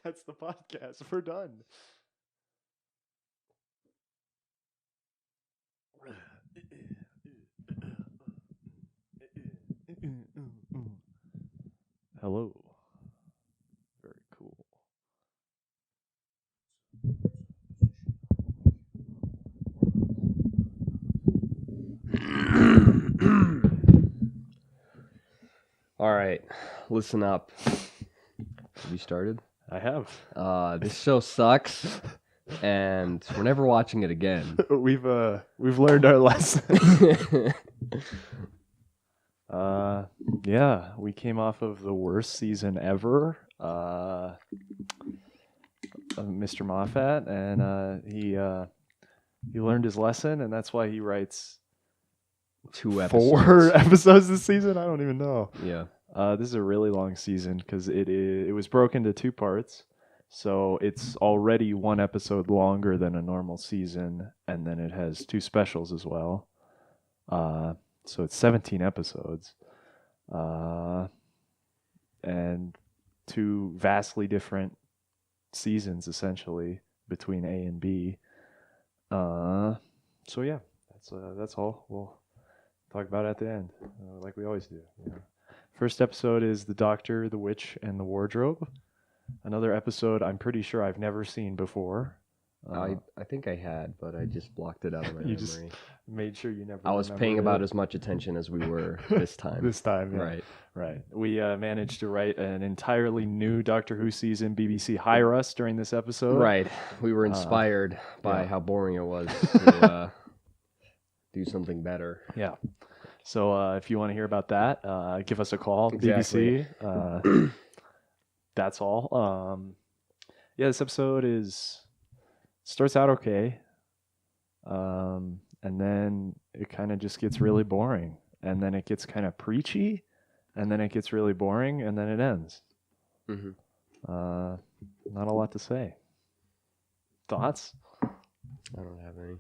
That's the podcast. We're done. Hello. Very cool. All right, listen up. Have you started? I have. This show sucks, and we're never watching it again. We've learned our lesson. Yeah, we came off of the worst season ever. Of Mr. Moffat, and he learned his lesson, and that's why he writes 2 episodes. 4 episodes this season. I don't even know. Yeah. This is a really long season because it was broken into 2 parts, so it's already 1 episode longer than a normal season, and then it has 2 specials as well. So it's 17 episodes, and 2 vastly different seasons essentially between A and B. So yeah, that's all. We'll talk about it at the end, like we always do. Yeah. First episode is The Doctor, the Witch, and the Wardrobe. Another episode I'm pretty sure I've never seen before. I think I had, but I just blocked it out of my memory. Just made sure you never. I was paying about as much attention as we were this time. This time, yeah. Right. We managed to write an entirely new Doctor Who season. BBC hire us during this episode. Right. We were inspired by how boring it was to do something better. Yeah. So if you want to hear about that, give us a call, Exactly. BBC. That's all. Yeah, this episode starts out okay, and then it kind of just gets really boring, and then it gets kind of preachy, and then it gets really boring, and then it ends. Mm-hmm. Not a lot to say. Thoughts? I don't have any.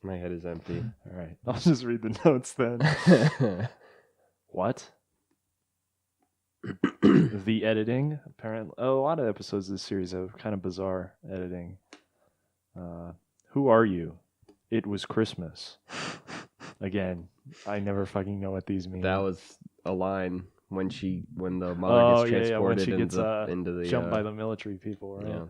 My head is empty. All right, I'll just read the notes then. What? The editing, apparently, a lot of episodes of this series have kind of bizarre editing. Who are you? It was Christmas. Again, I never fucking know what these mean. That was a line when the mother gets transported when she gets into the jumped by the military people, right? Yeah.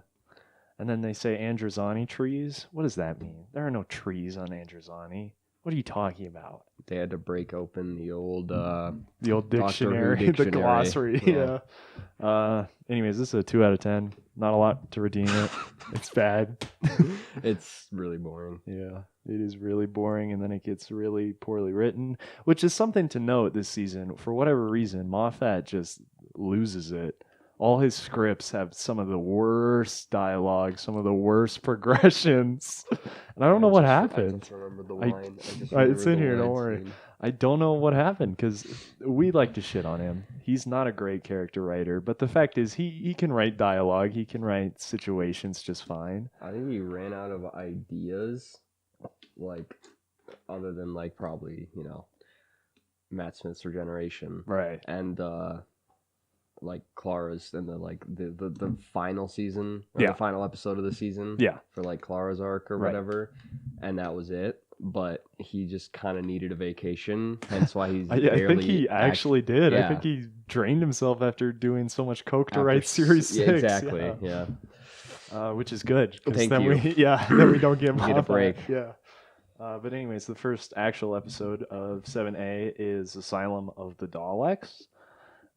And then they say Androzani trees. What does that mean? There are no trees on Androzani. What are you talking about? They had to break open the old dictionary, the glossary. Yeah. Anyways, this is a 2 out of 10. Not a lot to redeem it. It's bad. It's really boring. Yeah, it is really boring, and then it gets really poorly written, which is something to note this season. For whatever reason, Moffat just loses it. All his scripts have some of the worst dialogue, some of the worst progressions, and I don't know what happened. I just remember the line. It's in here, don't worry. I don't know what happened, because we like to shit on him. He's not a great character writer, but the fact is he can write dialogue, he can write situations just fine. I think he ran out of ideas, like, other than, like, probably, Matt Smith's Regeneration. Right. And, like Clara's and the final season, or the final episode of the season, for like Clara's arc or whatever, and that was it. But he just kind of needed a vacation, hence why he's. I think he actually did. Yeah. I think he drained himself after doing so much coke to write Series 6. Exactly. Yeah. Which is good. Thank then you. Then we don't get a break. Yeah. But anyways, the first actual episode of 7A is Asylum of the Daleks.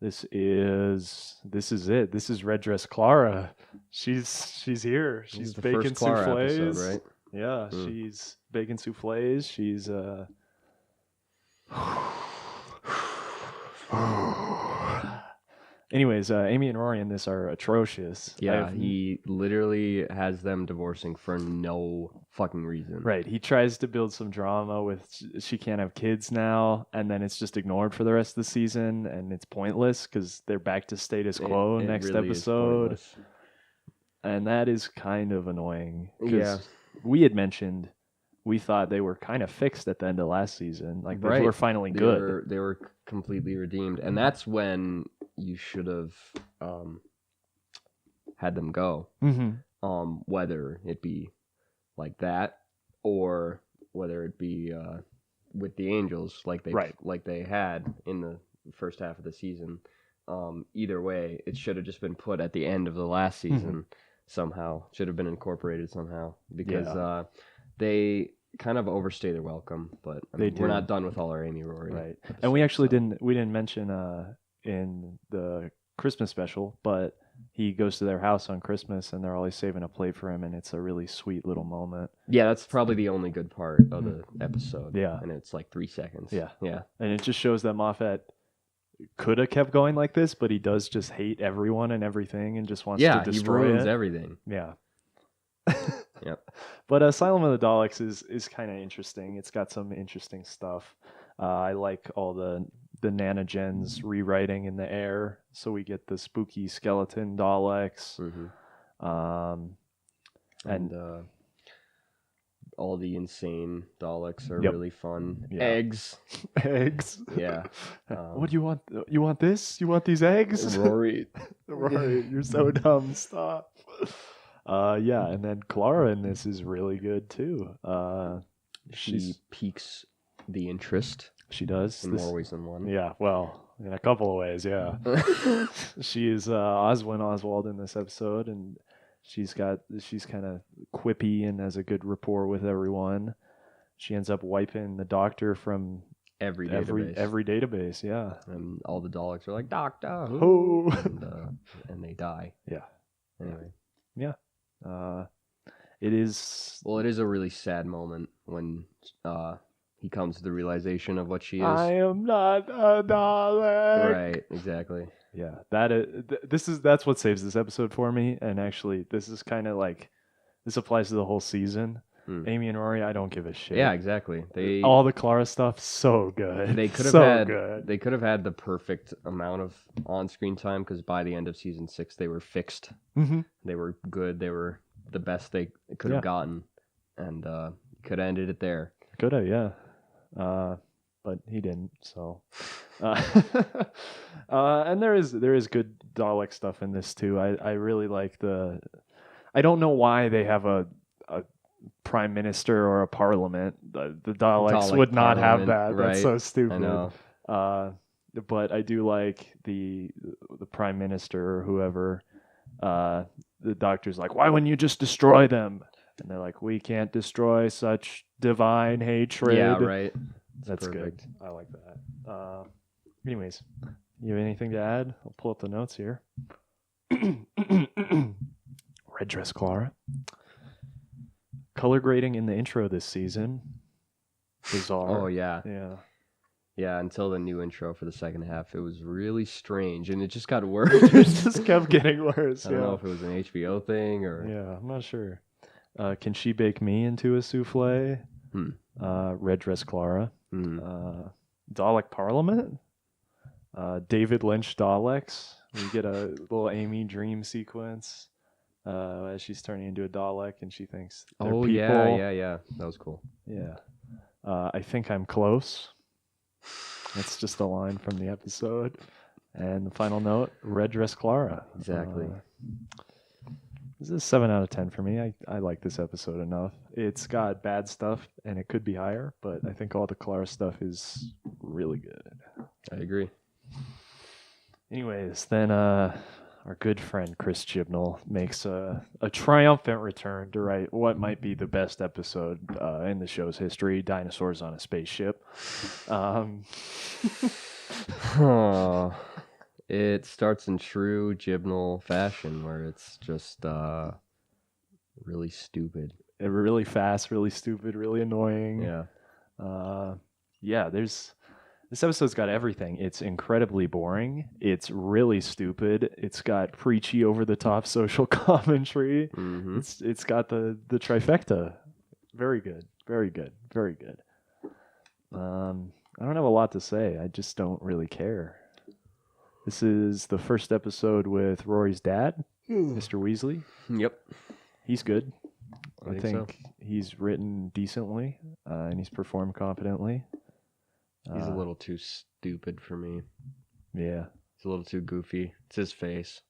This is it. This is Red Dress Clara. She's here. She's the baking first Clara souffles, episode, right? Yeah, she's baking souffles. She's Anyways, Amy and Rory in this are atrocious. Yeah, he literally has them divorcing for no fucking reason. Right. He tries to build some drama with she can't have kids now, and then it's just ignored for the rest of the season, and it's pointless because they're back to status quo next really episode. And that is kind of annoying. Yeah. We had mentioned we thought they were kind of fixed at the end of last season. Like, they were finally good. They were completely redeemed. And that's when you should have had them go. Whether it be like that or whether it be with the Angels like they had in the first half of the season. Either way, it should have just been put at the end of the last season somehow. Should have been incorporated somehow because they kind of overstay their welcome. But we're not done with all our Amy Rory. Right. And we actually didn't mention in the Christmas special, but he goes to their house on Christmas and they're always saving a plate for him, and it's a really sweet little moment. Yeah, that's probably the only good part of the episode. Yeah. And it's like 3 seconds. Yeah. Yeah. And it just shows that Moffat could have kept going like this, but he does just hate everyone and everything and just wants to destroy he ruins everything. Yeah. Yep. But Asylum of the Daleks is kind of interesting. It's got some interesting stuff. I like all the nanogens rewriting in the air, so we get the spooky skeleton Daleks. And all the insane Daleks are really fun. Yeah. Eggs. Yeah. What do you want? You want this? You want these eggs? Rory, you're so dumb. Stop. Yeah, and then Clara in this is really good too. She piques the interest. She does in more ways than one. Yeah, well, in a couple of ways. Yeah, she is Oswin Oswald in this episode, and she's kind of quippy and has a good rapport with everyone. She ends up wiping the Doctor from every database. Yeah, and all the Daleks are like, Doctor Who, and they die. Yeah. Anyway. Yeah. It is. Well, it is a really sad moment when he comes to the realization of what she is. I am not a Dalek. Right. Exactly. Yeah. That's what saves this episode for me. And actually, this is kind of like this applies to the whole season. Amy and Rory, I don't give a shit. Yeah, exactly. All the Clara stuff, so good. They could have They could have had the perfect amount of on-screen time because by the end of season 6, they were fixed. They were good. They were the best they could have gotten, and could have ended it there. Could have, yeah. But he didn't. So, and there is good Dalek stuff in this too. I really like I don't know why they have a prime minister or a parliament. The Daleks would not have that. Right? That's so stupid. I know. But I do like the prime minister or whoever. The Doctor's like, why wouldn't you just destroy them? And they're like, we can't destroy such divine hatred. Yeah, right. That's perfect. Good. I like that. Anyways, you have anything to add? I'll pull up the notes here. Red dress Clara. Color grading in the intro this season. Bizarre. Oh, yeah. Yeah. Yeah, until the new intro for the second half. It was really strange, and it just got worse. It just kept getting worse. I don't know if it was an HBO thing or... Yeah, I'm not sure. Can she bake me into a souffle? Red dress Clara. Dalek Parliament. David Lynch Daleks. We get a little Amy dream sequence as she's turning into a Dalek and she thinks they're people. Yeah. That was cool. Yeah. I think I'm close. That's just a line from the episode. And the final note, Red dress Clara. Exactly. This is a 7 out of 10 for me. I like this episode enough. It's got bad stuff, and it could be higher, but I think all the Clara stuff is really good. I agree. Anyways, then our good friend Chris Chibnall makes a triumphant return to write what might be the best episode in the show's history, Dinosaurs on a Spaceship. It starts in true Chibnall fashion where it's just really stupid. Really fast, really stupid, really annoying. Yeah. This episode's got everything. It's incredibly boring. It's really stupid. It's got preachy, over-the-top social commentary. It's got the trifecta. Very good. Very good. Very good. I don't have a lot to say. I just don't really care. This is the first episode with Rory's dad, Mr. Weasley. Yep. He's good. I think so. He's written decently, and he's performed competently. He's a little too stupid for me. Yeah. He's a little too goofy. It's his face.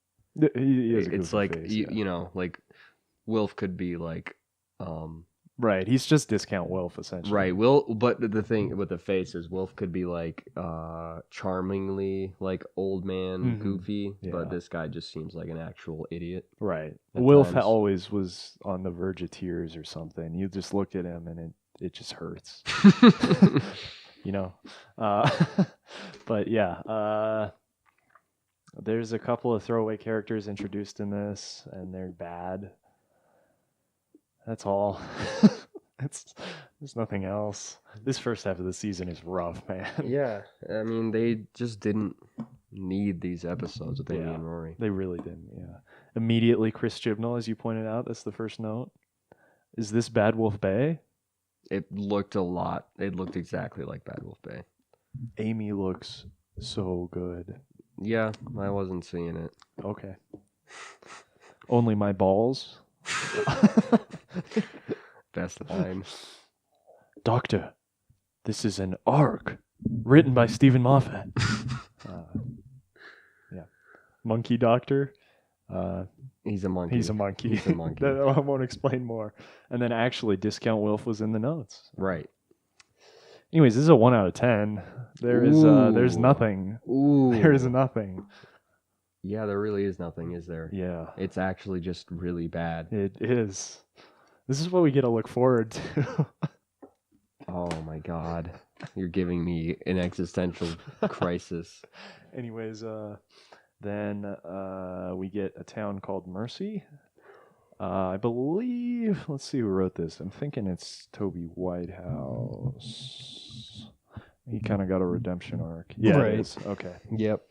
He is a it's goofy like face, you know, like Wilf could be like right, he's just discount Wilf essentially. Right, but the thing with the face is Wilf could be like charmingly like old man goofy, but this guy just seems like an actual idiot. Right. Wilf always was on the verge of tears or something. You just look at him and it just hurts. You know. But yeah, there's a couple of throwaway characters introduced in this, and they're bad. That's all. There's nothing else. This first half of the season is rough, man. Yeah, I mean, they just didn't need these episodes with Amy and Rory. They really didn't, yeah. Immediately, Chris Chibnall, as you pointed out, that's the first note. Is this Bad Wolf Bay? It looked exactly like Bad Wolf Bay. Amy looks so good. Yeah, I wasn't seeing it. Okay. Only my balls? Best line. Doctor, this is an arc written by Stephen Moffat. Yeah. Monkey Doctor. He's a monkey. He's a monkey. I won't explain more. And then actually, Discount Wilf was in the notes. Right. Anyways, this is a 1 out of 10. There's nothing. Ooh. There is nothing. Yeah, there really is nothing, is there? Yeah. It's actually just really bad. It is. This is what we get to look forward to. Oh my god. You're giving me an existential crisis. Anyways, then we get a town called Mercy. I believe, let's see who wrote this. I'm thinking it's Toby Whitehouse. He kind of got a redemption arc. Yeah, right. It is. Okay. Yep.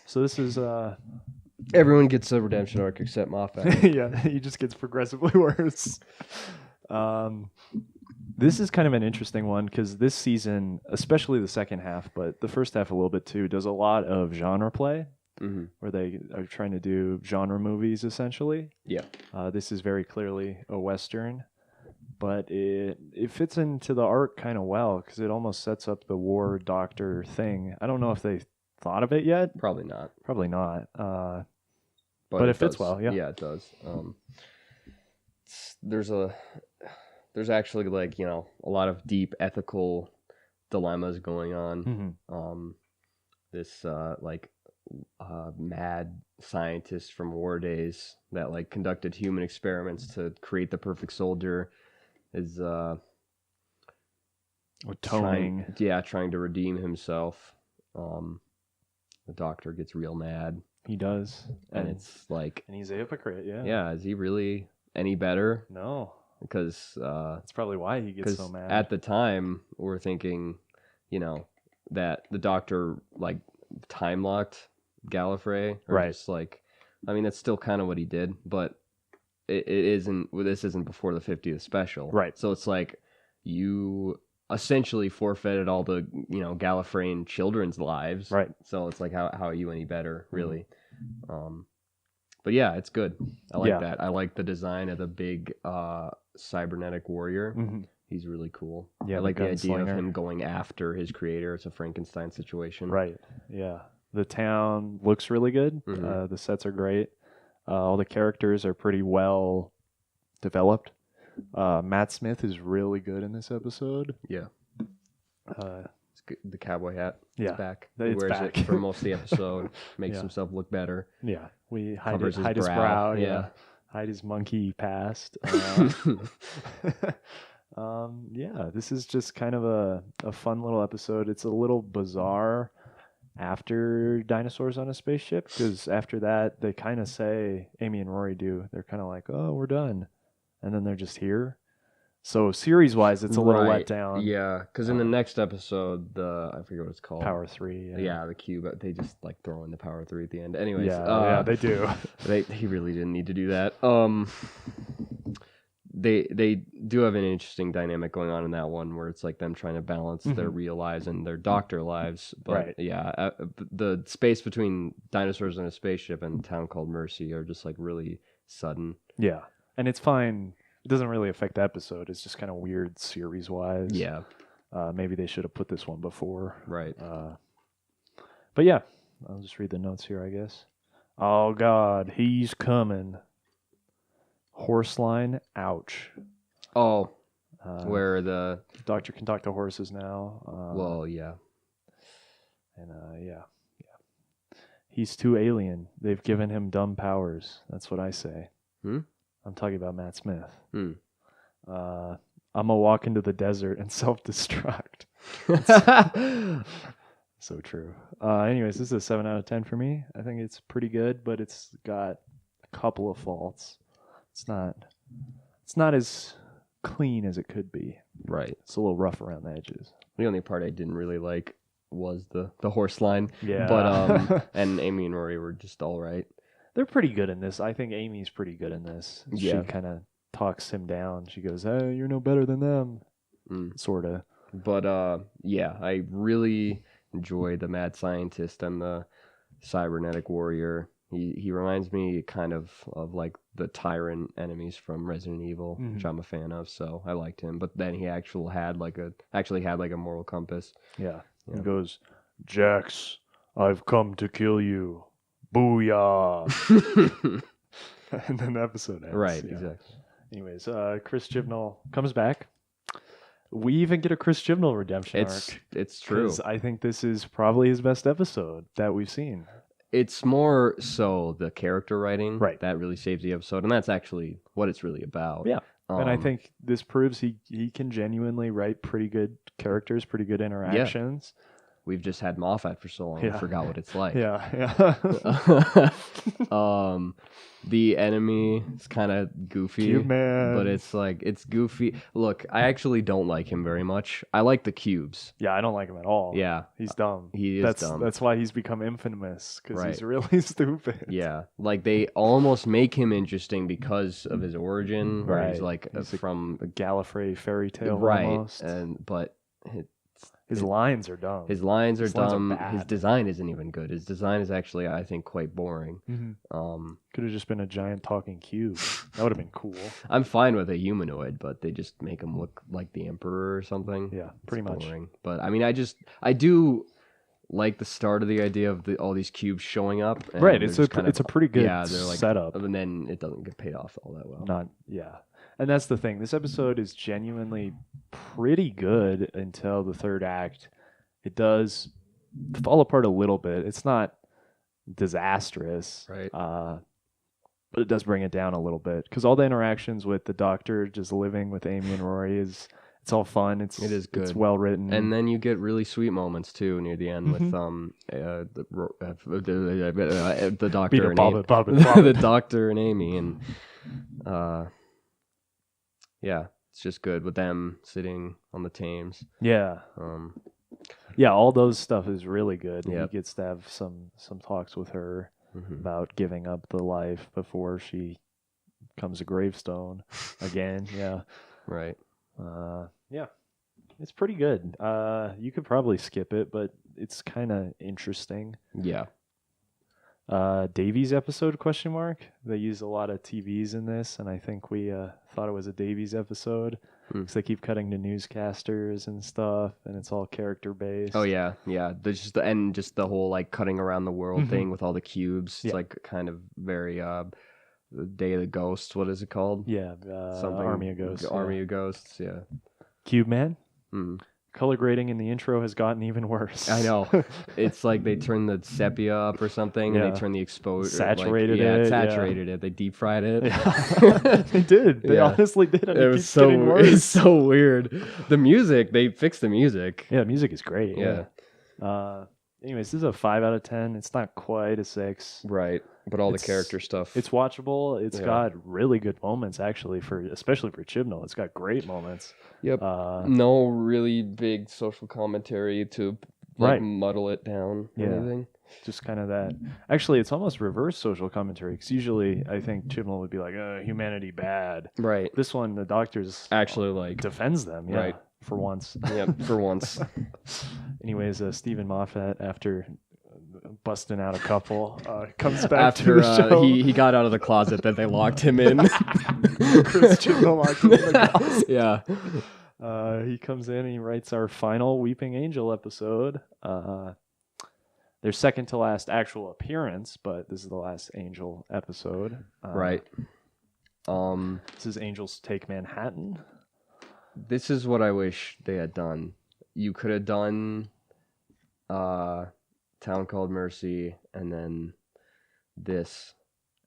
So this is... everyone gets a redemption arc except Moffat. Yeah, he just gets progressively worse. This is kind of an interesting one because this season, especially the second half, but the first half a little bit too, does a lot of genre play. Mm-hmm. Where they are trying to do genre movies, essentially. Yeah. This is very clearly a Western, but it fits into the arc kind of well because it almost sets up the war doctor thing. I don't know if they thought of it yet. Probably not. But it fits well, yeah. Yeah, it does. There's actually, like, you know, a lot of deep ethical dilemmas going on. Mm-hmm. This mad scientist from war days that like conducted human experiments to create the perfect soldier is trying to redeem himself. The doctor gets real mad. He does, and it's like, and he's a hypocrite. Yeah, is he really any better? No, because that's probably why he gets so mad. At the time, we're thinking, you know, that the doctor like time locked Gallifrey, or right? Just like, I mean, that's still kind of what he did, but it isn't. Well, this isn't before the 50th special, right? So it's like you essentially forfeited all the, you know, Gallifreyan children's lives, right? So it's like, how are you any better, really? Mm-hmm. But yeah, it's good. I like that. I like the design of the big cybernetic warrior. Mm-hmm. He's really cool. Yeah, I like the idea of him going after his creator. It's a Frankenstein situation, right? Yeah. The town looks really good. Mm-hmm. The sets are great. All the characters are pretty well developed. Matt Smith is really good in this episode. Yeah. It's good. The cowboy hat is back. He wears it for most of the episode. Makes himself look better. Yeah. We hide his brow. Yeah. Hide his monkey past. This is just kind of a fun little episode. It's a little bizarre after Dinosaurs on a Spaceship, because after that they kind of say, Amy and Rory do, they're kind of like, oh, we're done, and then they're just here. So series wise it's a little let down. Yeah, because in the next episode, I forget what it's called, Power 3. Yeah, the cube, they just like throw in the Power 3 at the end. Anyways, they do. He really didn't need to do that. They do have an interesting dynamic going on in that one, where it's like them trying to balance their real lives and their doctor lives. But the space between Dinosaurs on a Spaceship and a town called Mercy are just like really sudden. Yeah, and it's fine. It doesn't really affect the episode. It's just kind of weird series wise. Yeah. Maybe they should have put this one before. Right. But yeah, I'll just read the notes here, I guess. Oh God, he's coming. Horse line, ouch. Oh, where the doctor can talk to horses now. Well, yeah. And yeah. He's too alien. They've given him dumb powers. That's what I say. I'm talking about Matt Smith. I'm gonna walk into the desert and self-destruct. So true. Anyways, this is a 7 out of 10 for me. I think it's pretty good, but it's got a couple of faults. It's not as clean as it could be. Right. It's a little rough around the edges. The only part I didn't really like was the horse line. Yeah. But and Amy and Rory were just all right. They're pretty good in this. I think Amy's pretty good in this. Yeah. She kind of talks him down. She goes, "Hey, you're no better than them." Sort of. But yeah, I really enjoy the mad scientist and the cybernetic warrior. He reminds me kind of like the tyrant enemies from Resident Evil, which I'm a fan of. So I liked him. But then he actually had like a moral compass. Yeah. He goes, "Jax, I've come to kill you. Booyah!" And then the episode ends. Right. Yeah. Exactly. Anyways, Chris Chibnall comes back. We even get a Chris Chibnall redemption arc. It's true. I think this is probably his best episode that we've seen. It's more so the character writing that really saves the episode, and that's actually what it's really about. Yeah. And I think this proves he can genuinely write pretty good characters, pretty good interactions. Yeah. We've just had Moffat for so long, we forgot what it's like. Yeah. The enemy is kind of goofy, Cube Man. But it's goofy. Look, I actually don't like him very much. I like the cubes. Yeah, I don't like him at all. Yeah, he's dumb. He is dumb. That's why he's become infamous, because he's really stupid. Yeah, like they almost make him interesting because of his origin. Where he's like from a Gallifrey fairy tale, almost. But his lines are dumb. His lines are dumb. His design isn't even good. His design is actually, I think, quite boring. Could have just been a giant talking cube. That would have been cool. I'm fine with a humanoid, but they just make him look like the Emperor or something. Yeah, pretty much. Boring. But I mean, I do like the start of the idea of all these cubes showing up. Right, it's a pretty good setup. And then it doesn't get paid off all that well. And that's the thing. This episode is genuinely pretty good until the third act. It does fall apart a little bit. It's not disastrous, right? But it does bring it down a little bit, because all the interactions with the Doctor just living with Amy and Rory it's all fun. It is good. It's well written, and then you get really sweet moments too near the end with the Doctor and Amy. The Doctor and Amy, and yeah, it's just good with them sitting on the Thames. Yeah. Yeah, all those stuff is really good. Yep. He gets to have some talks with her about giving up the life before she becomes a gravestone again. Yeah. Right. Yeah. It's pretty good. You could probably skip it, but it's kind of interesting. Yeah. Davies episode ? They use a lot of TVs in this, and I think we thought it was a Davies episode because they keep cutting to newscasters and stuff, and it's all character based. Oh yeah. There's just the whole like cutting around the world thing with all the cubes. It's like kind of very the Day of the Ghosts. What is it called? Yeah, something Army of Ghosts. Army of Ghosts. Yeah. Cube Man. Color grading in the intro has gotten even worse. I know. It's like they turned the sepia up or something, and they turned the exposure. Saturated it. Saturated it. They deep fried it. Yeah. They did. They honestly did. It was so weird. It's so weird. The music, they fixed the music. Yeah, the music is great. Yeah. Anyways, this is a 5 out of 10. It's not quite a 6. Right. But all the character stuff. It's watchable. It's got really good moments, actually, especially for Chibnall. It's got great moments. Yep. No really big social commentary to muddle it down or anything. Just kind of that. Actually, it's almost reverse social commentary, because usually I think Chibnall would be like, humanity bad. Right. This one, the Doctor's actually defends them. Yeah. Right. For once. Yep, for once. Anyways, Stephen Moffat, after busting out a couple, comes back to the show. He got out of the closet that they locked him in. Chris Chibnall locked him in the closet. Yeah. He comes in and he writes our final Weeping Angel episode. their second to last actual appearance, but this is the last Angel episode. Right. This is Angels Take Manhattan. This is what I wish they had done. You could have done Town Called Mercy and then this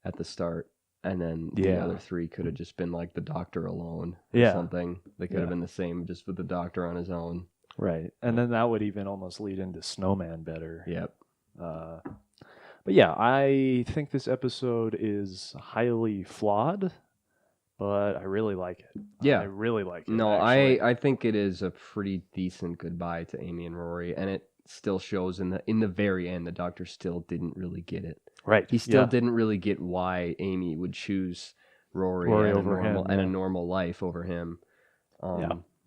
at the start. And then the other three could have just been like the Doctor alone or something. They could have been the same just with the Doctor on his own. Right. And then that would even almost lead into Snowman better. Yep. But yeah, I think this episode is highly flawed, but I really like it. Yeah. I really like it. No, I think it is a pretty decent goodbye to Amy and Rory, and it still shows in the very end the Doctor still didn't really get it. Right. He still didn't really get why Amy would choose Rory over him, and a normal life over him,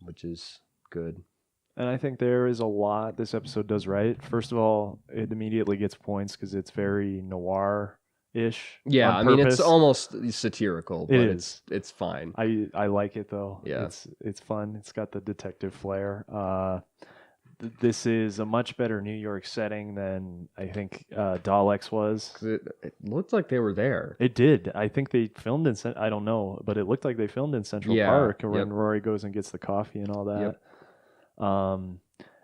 which is good. And I think there is a lot this episode does right. First of all, it immediately gets points because it's very noir-ish. Yeah, I mean, it's almost satirical, but it's fine. I like it, though. Yeah. It's fun. It's got the detective flair. This is a much better New York setting than I think Daleks was. It looked like they were there. It did. I think they filmed in I don't know, but it looked like they filmed in Central Park when Rory goes and gets the coffee and all that. Yep.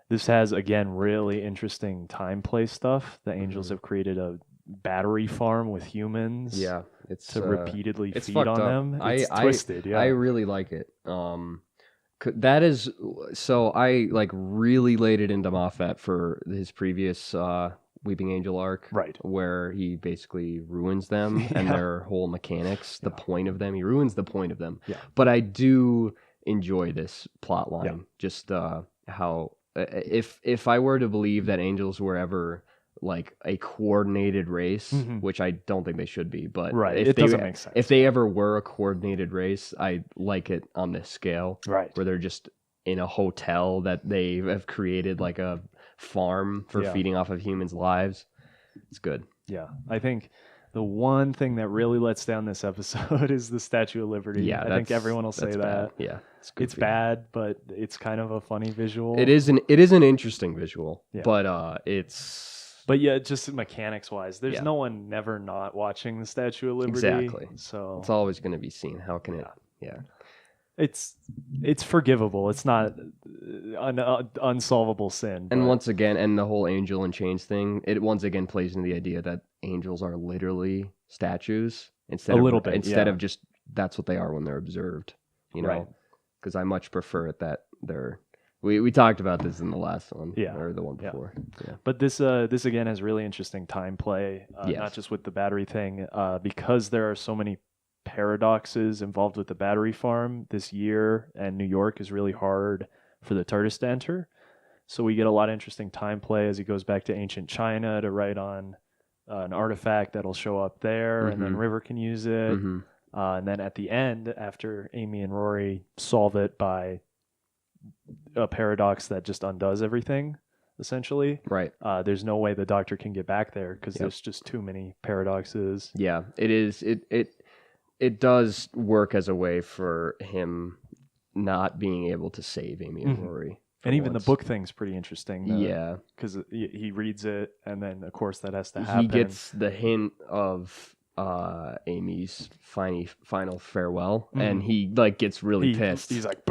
This has, again, really interesting time play stuff. The Angels have created a battery farm with humans. Yeah, to repeatedly feed on them. It's twisted. I really like it. That is so I like really laid it into Moffat for his previous Weeping Angel arc, right? Where he basically ruins them and their whole mechanics, the point of them. He ruins the point of them. Yeah. But I do enjoy this plot line. Just how if I were to believe that angels were ever like a coordinated race, which I don't think they should be, but it doesn't make sense. If they ever were a coordinated race, I like it on this scale, right? Where they're just in a hotel that they have created like a farm for feeding off of humans' lives. It's good. Yeah, I think the one thing that really lets down this episode is the Statue of Liberty. Yeah, I think everyone will say that. Bad. Yeah, it's bad, but it's kind of a funny visual. It is an interesting visual, but it's. But yeah, just mechanics wise, there's no one never not watching the Statue of Liberty. Exactly. So it's always going to be seen. How can it? Yeah. It's forgivable. It's not an unsolvable sin. And once again, and the whole angel and chains thing, it once again plays into the idea that angels are literally statues instead of just that's what they are when they're observed. You know, because I much prefer it that they're. We talked about this in the last one, or the one before. Yeah. But this again has really interesting time play, not just with the battery thing, because there are so many paradoxes involved with the battery farm this year, and New York is really hard for the TARDIS to enter. So we get a lot of interesting time play as he goes back to ancient China to write on an artifact that'll show up there, and then River can use it. And then at the end, after Amy and Rory solve it by a paradox that just undoes everything, essentially. Right. There's no way the Doctor can get back there because there's just too many paradoxes. Yeah, it is. It does work as a way for him not being able to save Amy and Rory. And even the book thing's pretty interesting. Yeah. Because he reads it, and then, of course, that has to happen. He gets the hint of Amy's final farewell, and he like gets really pissed. He's like,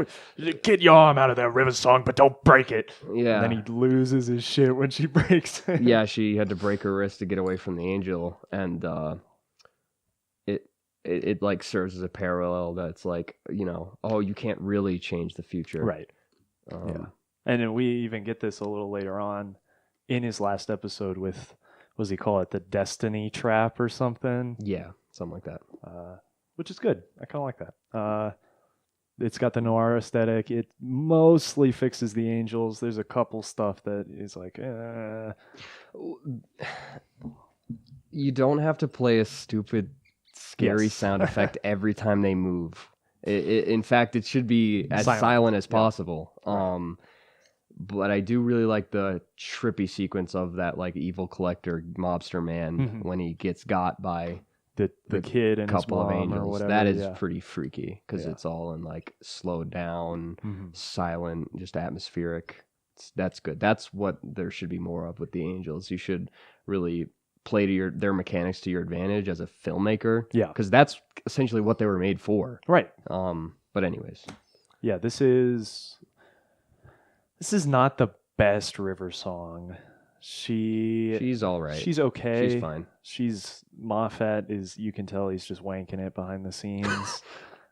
"Get your arm out of there, River Song, but don't break it." Yeah. And then he loses his shit when she breaks it. Yeah, she had to break her wrist to get away from the angel, and it like serves as a parallel that's like, you know, you can't really change the future, right? Yeah. And then we even get this a little later on in his last episode with. Was he call it the Destiny Trap or something? Yeah, something like that. Which is good. I kind of like that. It's got the noir aesthetic. It mostly fixes the angels. There's a couple stuff that is like, You don't have to play a stupid, scary sound effect every time they move. In fact, it should be as silent as possible. Right. But I do really like the trippy sequence of that like evil collector mobster man when he gets got by the kid and couple his mom of angels. or whatever. That is pretty freaky because it's all in like slowed down, silent, just atmospheric. That's good. That's what there should be more of with the Angels. You should really play to their mechanics to your advantage as a filmmaker. Yeah. Because that's essentially what they were made for. Right. But anyways. Yeah, this is not the best River song. She's all right. She's okay. She's fine. Moffat is, you can tell he's just wanking it behind the scenes.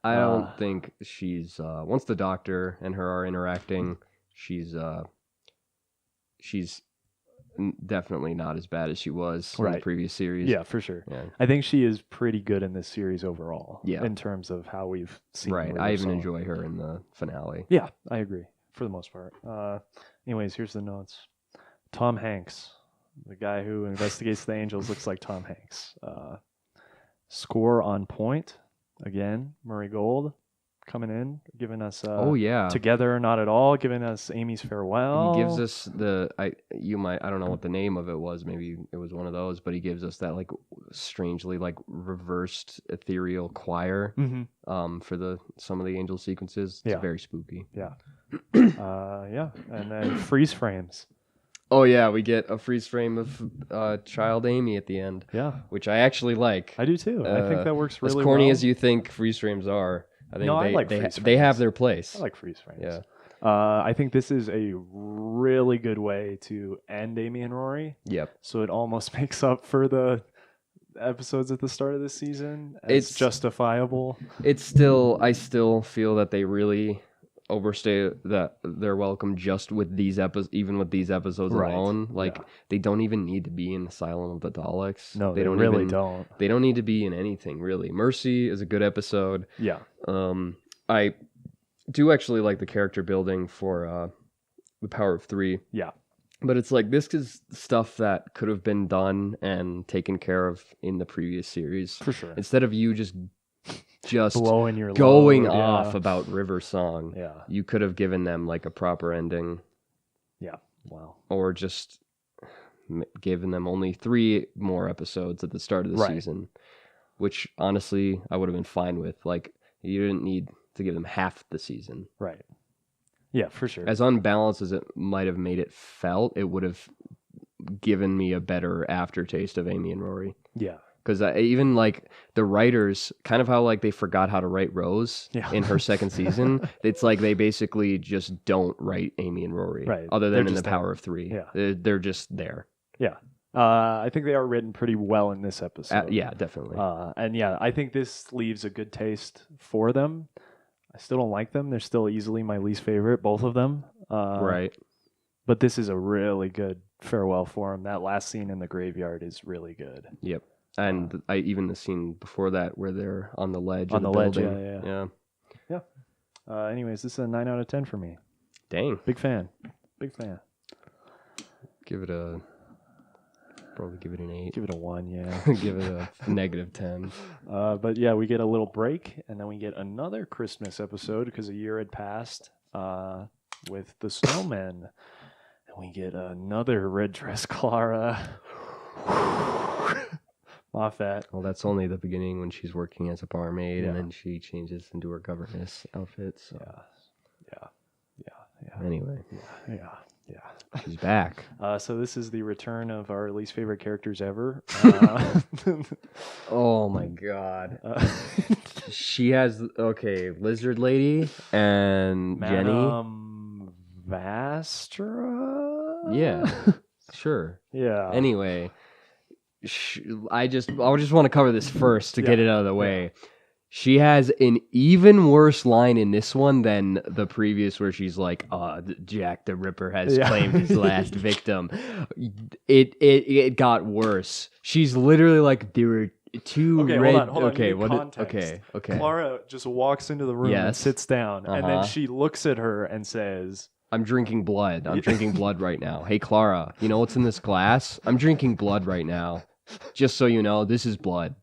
I don't think she's once the Doctor and her are interacting, she's definitely not as bad as she was in the previous series. Yeah, for sure. Yeah. I think she is pretty good in this series overall. Yeah. In terms of how we've seen. Right. I even enjoy her in the finale. Yeah, I agree for the most part. Anyways, here's the notes. Tom Hanks, the guy who investigates the Angels, looks like Tom Hanks. Score on point. Again, Murray Gold coming in, giving us Together Not At All, giving us Amy's Farewell. He gives us I don't know what the name of it was, maybe it was one of those, but he gives us that like strangely like reversed ethereal choir for some of the angel sequences. It's very spooky. Yeah. And then freeze frames. Oh yeah, we get a freeze frame of child Amy at the end. Yeah. Which I actually like. I do too. I think that works really well. As corny as you think freeze frames are, I think they have their place. I like freeze frames. Yeah. I think this is a really good way to end Amy and Rory. Yep. So it almost makes up for the episodes at the start of this season. It's justifiable. I still feel that they really overstay their welcome just with these even with these episodes alone. Like they don't even need to be in Asylum of the Daleks. No, they don't. They don't need to be in anything really. Mercy is a good episode. Yeah. I do actually like the character building for the Power of Three. Yeah. But it's like this is stuff that could have been done and taken care of in the previous series. For sure. Instead of you just blowing your going load, off about River Song. Yeah. You could have given them like a proper ending. Yeah. Wow. Or just given them only 3 more episodes at the start of the season, which honestly I would have been fine with. Like you didn't need to give them half the season. Right. Yeah, for sure. As unbalanced as it might have made it felt, it would have given me a better aftertaste of Amy and Rory. Yeah. Because even like the writers, kind of how like they forgot how to write Rose in her second season. It's like they basically just don't write Amy and Rory, other than in the Power of Three. Yeah, they're just there. Yeah, I think they are written pretty well in this episode. Yeah, definitely. And yeah, I think this leaves a good taste for them. I still don't like them. They're still easily my least favorite, both of them. Right. But this is a really good farewell for them. That last scene in the graveyard is really good. Yep. And even the scene before that where they're on the ledge of the building. Yeah. Anyways, this is a 9 out of 10 for me. Dang. Big fan. Probably give it an 8. Give it a 1, yeah. Give it a -10. But yeah, we get a little break, and then we get another Christmas episode because a year had passed with the Snowmen. And we get another red dress Clara. Moffat. Well, that's only the beginning when she's working as a barmaid, and then she changes into her governess outfit. So. Yeah. Anyway. Yeah. She's back. So this is the return of our least favorite characters ever. Oh my god. She has Lizard Lady and Madame Vastra. Yeah. Sure. Yeah. Anyway. I just want to cover this first to get it out of the way. Yeah. She has an even worse line in this one than the previous where she's like, Jack the Ripper has claimed his last victim. It got worse. She's literally like, there were 2 red... Hold on. Okay. Clara just walks into the room and sits down, and then she looks at her and says... I'm drinking blood. I'm drinking blood right now. Hey, Clara, you know what's in this glass? I'm drinking blood right now. Just so you know, this is blood.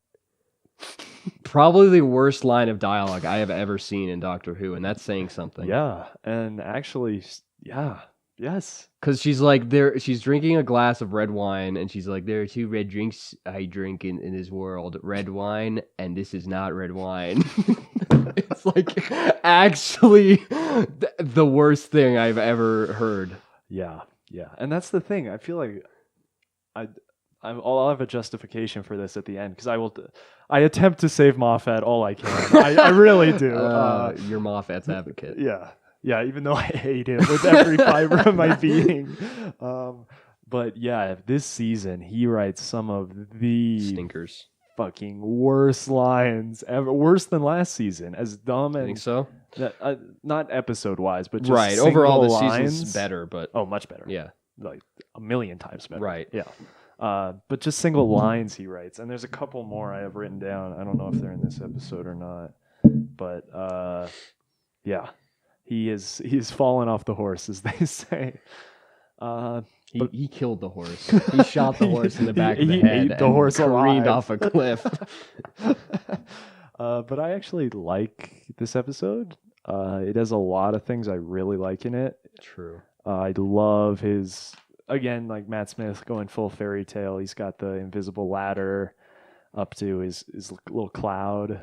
Probably the worst line of dialogue I have ever seen in Doctor Who, and that's saying something. Yeah, and actually, yes. Because she's drinking a glass of red wine, and she's like, there are 2 red drinks I drink in this world. Red wine, and this is not red wine. It's like actually the worst thing I've ever heard. Yeah, and that's the thing. I feel like I'll have a justification for this at the end because I attempt to save Moffat all I can. I really do. You're Moffat's advocate. Yeah. Even though I hate him with every fiber of my being. But yeah, this season he writes some of the stinkers, fucking worst lines ever. Worse than last season. As dumb and I think so. Not episode wise, but just right. Overall, the lines. season's better, but much better. Yeah, like a million times better. Right. Yeah. But just single lines he writes, and there's a couple more I have written down. I don't know if they're in this episode or not, but yeah, he's fallen off the horse, as they say. He killed the horse. He shot the horse in the back of the head. Ate the horse careened alive. off a cliff. But I actually like this episode. It has a lot of things I really like in it. True. I love his. Again, like Matt Smith going full fairy tale. He's got the invisible ladder up to his little cloud.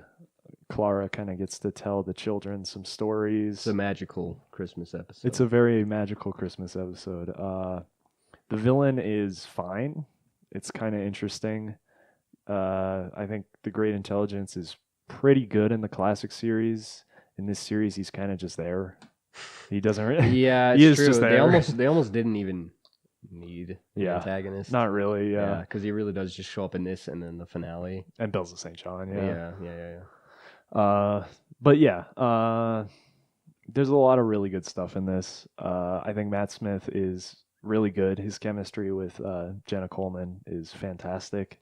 Clara kind of gets to tell the children some stories. It's a magical Christmas episode. It's a very magical Christmas episode. The villain is fine. It's kind of interesting. I think the Great Intelligence is pretty good in the classic series. In this series, he's kind of just there. He doesn't really. Yeah, it's he is true. just there. They almost didn't even need an antagonist. Not really. Yeah, because he really does just show up in this and then the finale. And Bells of St. John. Yeah. But yeah, there's a lot of really good stuff in this. I think Matt Smith is really good. His chemistry with Jenna Coleman is fantastic.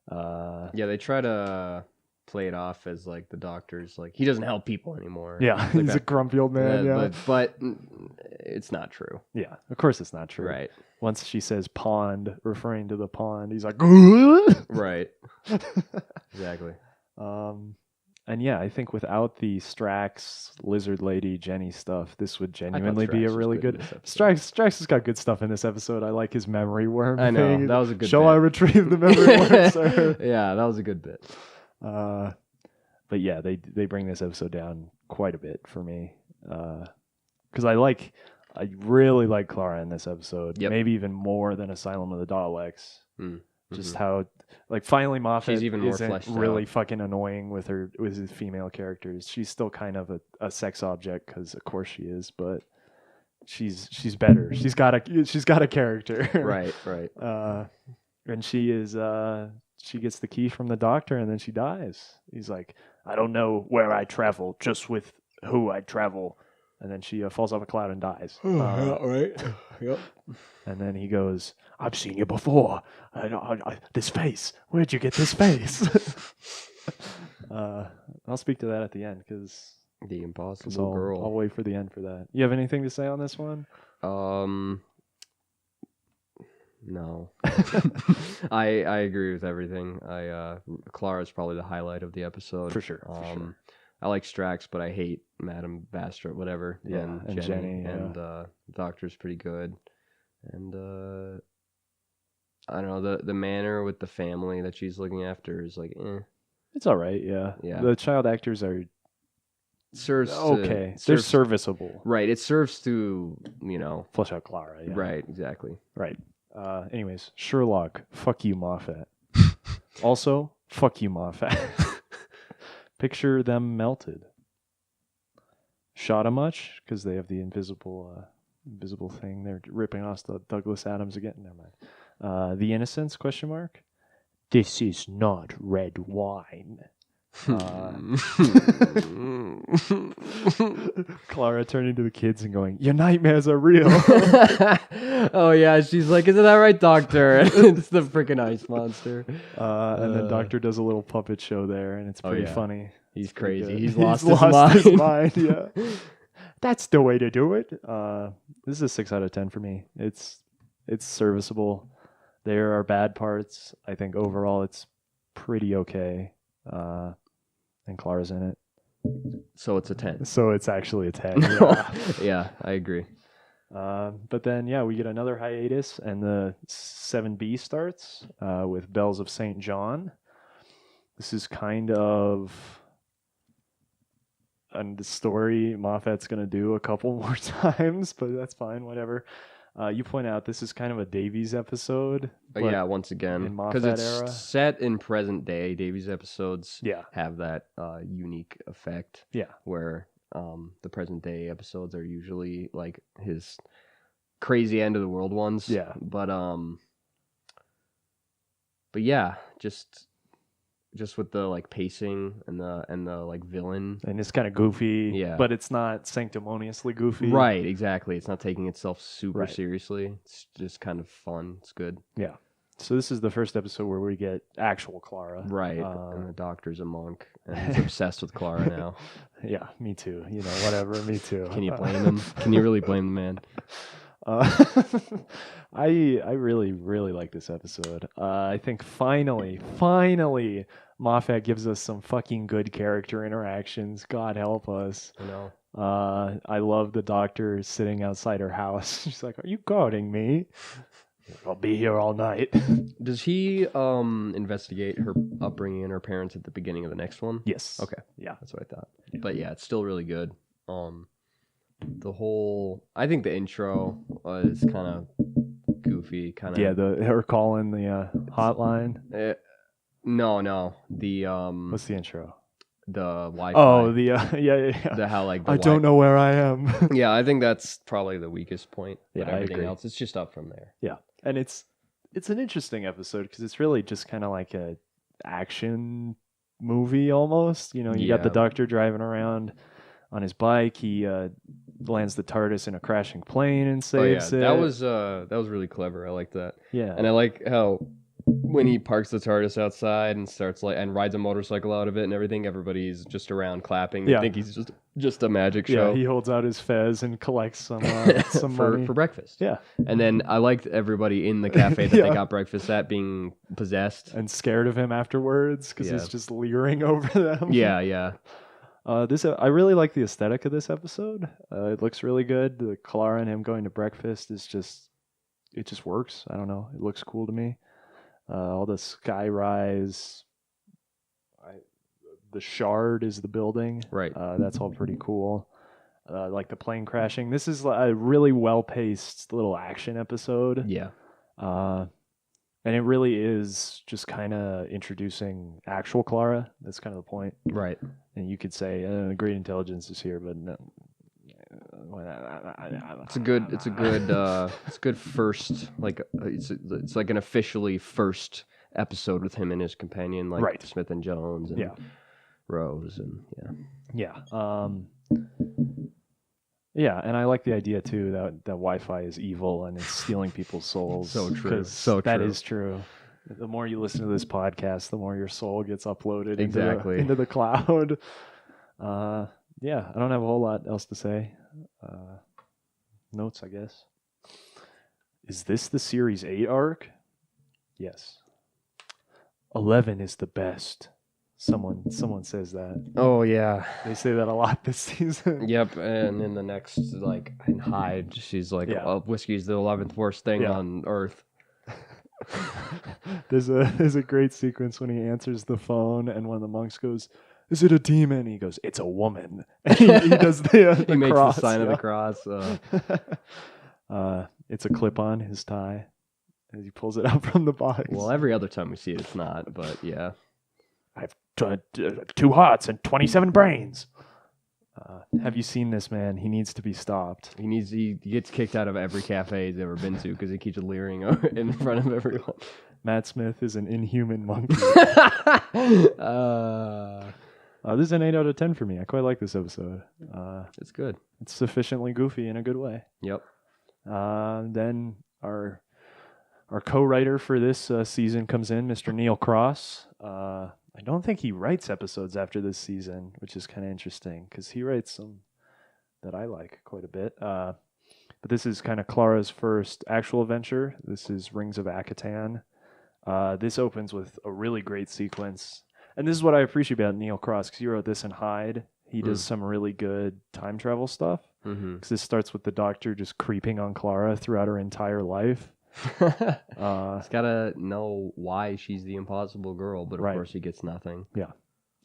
They try to play it off as like the doctor's like he doesn't help people anymore. Yeah, like he's a grumpy old man. But it's not true. Yeah, of course it's not true. Right. Once she says pond, referring to the pond, he's like, right. Exactly. And yeah, I think without the Strax, Lizard Lady, Jenny stuff, this would genuinely be a really good. Strax has got good stuff in this episode. I like his memory worm. I know thing. That was a good. Shall bit. I retrieve the memory worm, sir? Yeah, that was a good bit. But yeah, they bring this episode down quite a bit for me. Because I really like Clara in this episode. Yep. Maybe even more than Asylum of the Daleks. Just how, like, finally Moffat she's even more isn't really fucking annoying with his female characters. She's still kind of a sex object because of course she is, but she's better. She's got a character. Right. And she gets the key from the doctor and then she dies. He's like, I don't know where I travel, just with who I travel. And then she falls off a cloud and dies. Right. Yep. And then he goes, I've seen you before. This face. Where'd you get this face? I'll speak to that at the end because the impossible girl. I'll wait for the end for that. You have anything to say on this one? No. I agree with everything. Clara's probably the highlight of the episode. For sure. I like Strax, but I hate Madame Bastard, whatever. Yeah, and Jenny. And the Doctor's pretty good. And I don't know, the manner with the family that she's looking after is like, It's all right, yeah. The child actors are okay. They're serviceable. Right. It serves to, flesh out Clara. Yeah. Right, exactly. Right. Anyways, Sherlock, fuck you, Moffat. Also, fuck you, Moffat. Picture them melted. Shot much? Because they have the invisible thing. They're ripping off the Douglas Adams again. Never mind. The Innocents? ? This is not red wine. Clara turning to the kids and going, your nightmares are real. Oh yeah, she's like, isn't that right, Doctor? It's the freaking ice monster. And then Doctor does a little puppet show there, and it's pretty funny. He's crazy. Pretty He's lost his mind. Yeah, that's the way to do it. This is a 6 out of 10 for me. It's serviceable. There are bad parts. I think overall it's pretty okay. And Clara's in it. So it's a 10. So it's actually a 10. Yeah, yeah, I agree. But then, we get another hiatus, and the 7B starts with Bells of St. John. This is kind of the story Moffat's going to do a couple more times, but that's fine, whatever. You point out this is kind of a Davies episode. Yeah, once again, because it's set in present day. Davies episodes have that unique effect. Yeah, where the present day episodes are usually like his crazy end of the world ones. Yeah, but yeah, just with the like pacing and the like villain, and it's kind of goofy, but it's not sanctimoniously goofy. Right, exactly. It's not taking itself super seriously. It's just kind of fun. It's good. Yeah. So this is the first episode where we get actual Clara. Right, and the doctor's a monk and he's obsessed with Clara now. Yeah, me too. You know, whatever, me too. Can you blame him? Can you really blame the man? I really, really like this episode. I think finally, Moffat gives us some fucking good character interactions. God help us. I know. I love the doctor sitting outside her house. She's like, "Are you guarding me? I'll be here all night." Does he investigate her upbringing and her parents at the beginning of the next one? Yes. Okay. Yeah, that's what I thought. Yeah. But yeah, it's still really good. I think the intro is kind of goofy, kind of. Yeah, her calling the hotline. No. The what's the intro? The Wi-Fi. Oh, the yeah. The how like I don't know where I am. Yeah, I think that's probably the weakest point. Yeah, but everything I agree. else, it's just up from there. Yeah, and it's an interesting episode because it's really just kind of like a action movie almost. You know, you got the doctor driving around on his bike. He lands the TARDIS in a crashing plane and saves it. That was really clever. I like that. Yeah, and I like how when he parks the TARDIS outside and starts and rides a motorcycle out of it and everything, everybody's just around clapping. They think he's just a magic show. Yeah, he holds out his fez and collects some money for breakfast. Yeah, and then I liked everybody in the cafe that they got breakfast at being possessed and scared of him afterwards because he's just leering over them. Yeah. I really like the aesthetic of this episode. It looks really good. The Clara and him going to breakfast it just works. I don't know. It looks cool to me. All the skyrise. The shard is the building. Right. That's all pretty cool. Like the plane crashing. This is a really well-paced little action episode. Yeah. And it really is just kind of introducing actual Clara. That's kind of the point. Right. And you could say great intelligence is here, but no. It's a good first, like it's like an officially first episode with him and his companion, like Smith and Jones and Rose and yeah, and I like the idea too that Wi-Fi is evil and it's stealing people's souls. So true. So that true. is true. The more you listen to this podcast, the more your soul gets uploaded into the cloud. Yeah, I don't have a whole lot else to say. Notes, I guess. Is this the Series 8 arc? Yes. 11 is the best. Someone says that. Oh, yeah. They say that a lot this season. Yep, and in the next, like, in Hyde, she's like, whiskey's the 11th worst thing on Earth. There's a great sequence when he answers the phone and one of the monks goes, "Is it a demon?" He goes, "It's a woman." And he does the he makes cross, the sign of the cross. It's a clip on his tie as he pulls it out from the box. Well, every other time we see it, it's not, but yeah. I've 2 hearts and 27 brains. Have you seen this man? He needs to be stopped. He gets kicked out of every cafe he's ever been to because he keeps leering in front of everyone. Matt Smith is an inhuman monkey. This is an 8 out of 10 for me. I quite like this episode. It's good. It's sufficiently goofy in a good way. Yep. Then our co-writer for this season comes in, Mr. Neil Cross. I don't think he writes episodes after this season, which is kind of interesting because he writes some that I like quite a bit. But this is kind of Clara's first actual adventure. This is Rings of Akhaten. This opens with a really great sequence. And this is what I appreciate about Neil Cross, because he wrote this in Hyde. He does some really good time travel stuff. Because this starts with the Doctor just creeping on Clara throughout her entire life. He's got to know why she's the impossible girl, but of course he gets nothing. Yeah.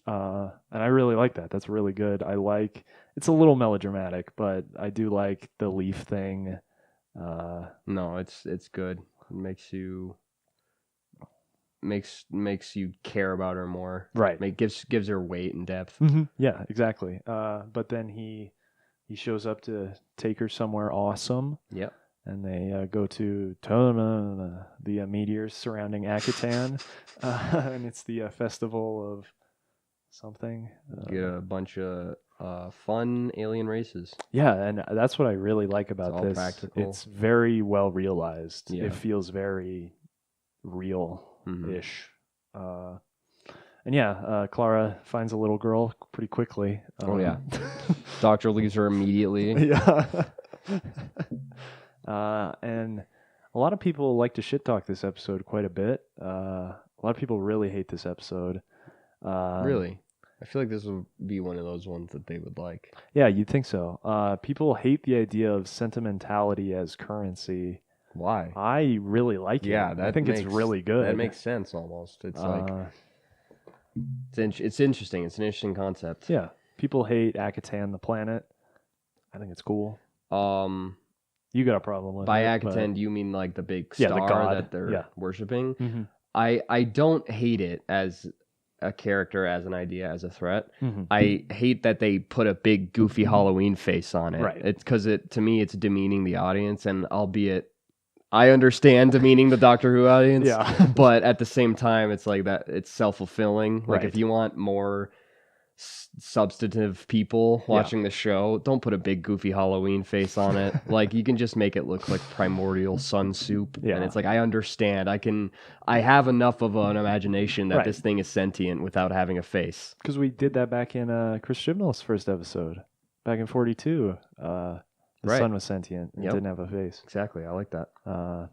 And I really like that. That's really good. It's a little melodramatic, but I do like the leaf thing. No, it's good. It makes you care about her more. Right. Gives her weight and depth. Mm-hmm. Yeah, exactly. But then he shows up to take her somewhere awesome. Yep. And they go to the meteors surrounding Akhaten, and it's the festival of something. Get a bunch of fun alien races. Yeah, and that's what I really like about this. Practical. It's very well realized. Yeah. It feels very real-ish. And yeah, Clara finds a little girl pretty quickly. Oh yeah. Doctor leaves her immediately. Yeah. And a lot of people like to shit talk this episode quite a bit. A lot of people really hate this episode. Really? I feel like this would be one of those ones that they would like. Yeah, you'd think so. People hate the idea of sentimentality as currency. Why? I really like it. Yeah, I think it's really good. That makes sense almost. It's like it's interesting. It's an interesting concept. Yeah. People hate Akhaten, the planet. I think it's cool. You got a problem with by it. Akhaten, do you mean like the big star the god. that they're worshiping? Mm-hmm. I don't hate it as a character, as an idea, as a threat. Mm-hmm. I hate that they put a big goofy Halloween face on it. Right. It's because to me it's demeaning the audience, and albeit I understand demeaning the Doctor Who audience, yeah. but at the same time it's like that it's self-fulfilling. Like if you want more substantive people watching the show, don't put a big goofy Halloween face on it. Like you can just make it look like primordial sun soup. And it's like, I understand. I have enough of an imagination that this thing is sentient without having a face. Because we did that back in Chris Chibnall's first episode. Back in 42. The sun was sentient and didn't have a face. Exactly. I like that. Well,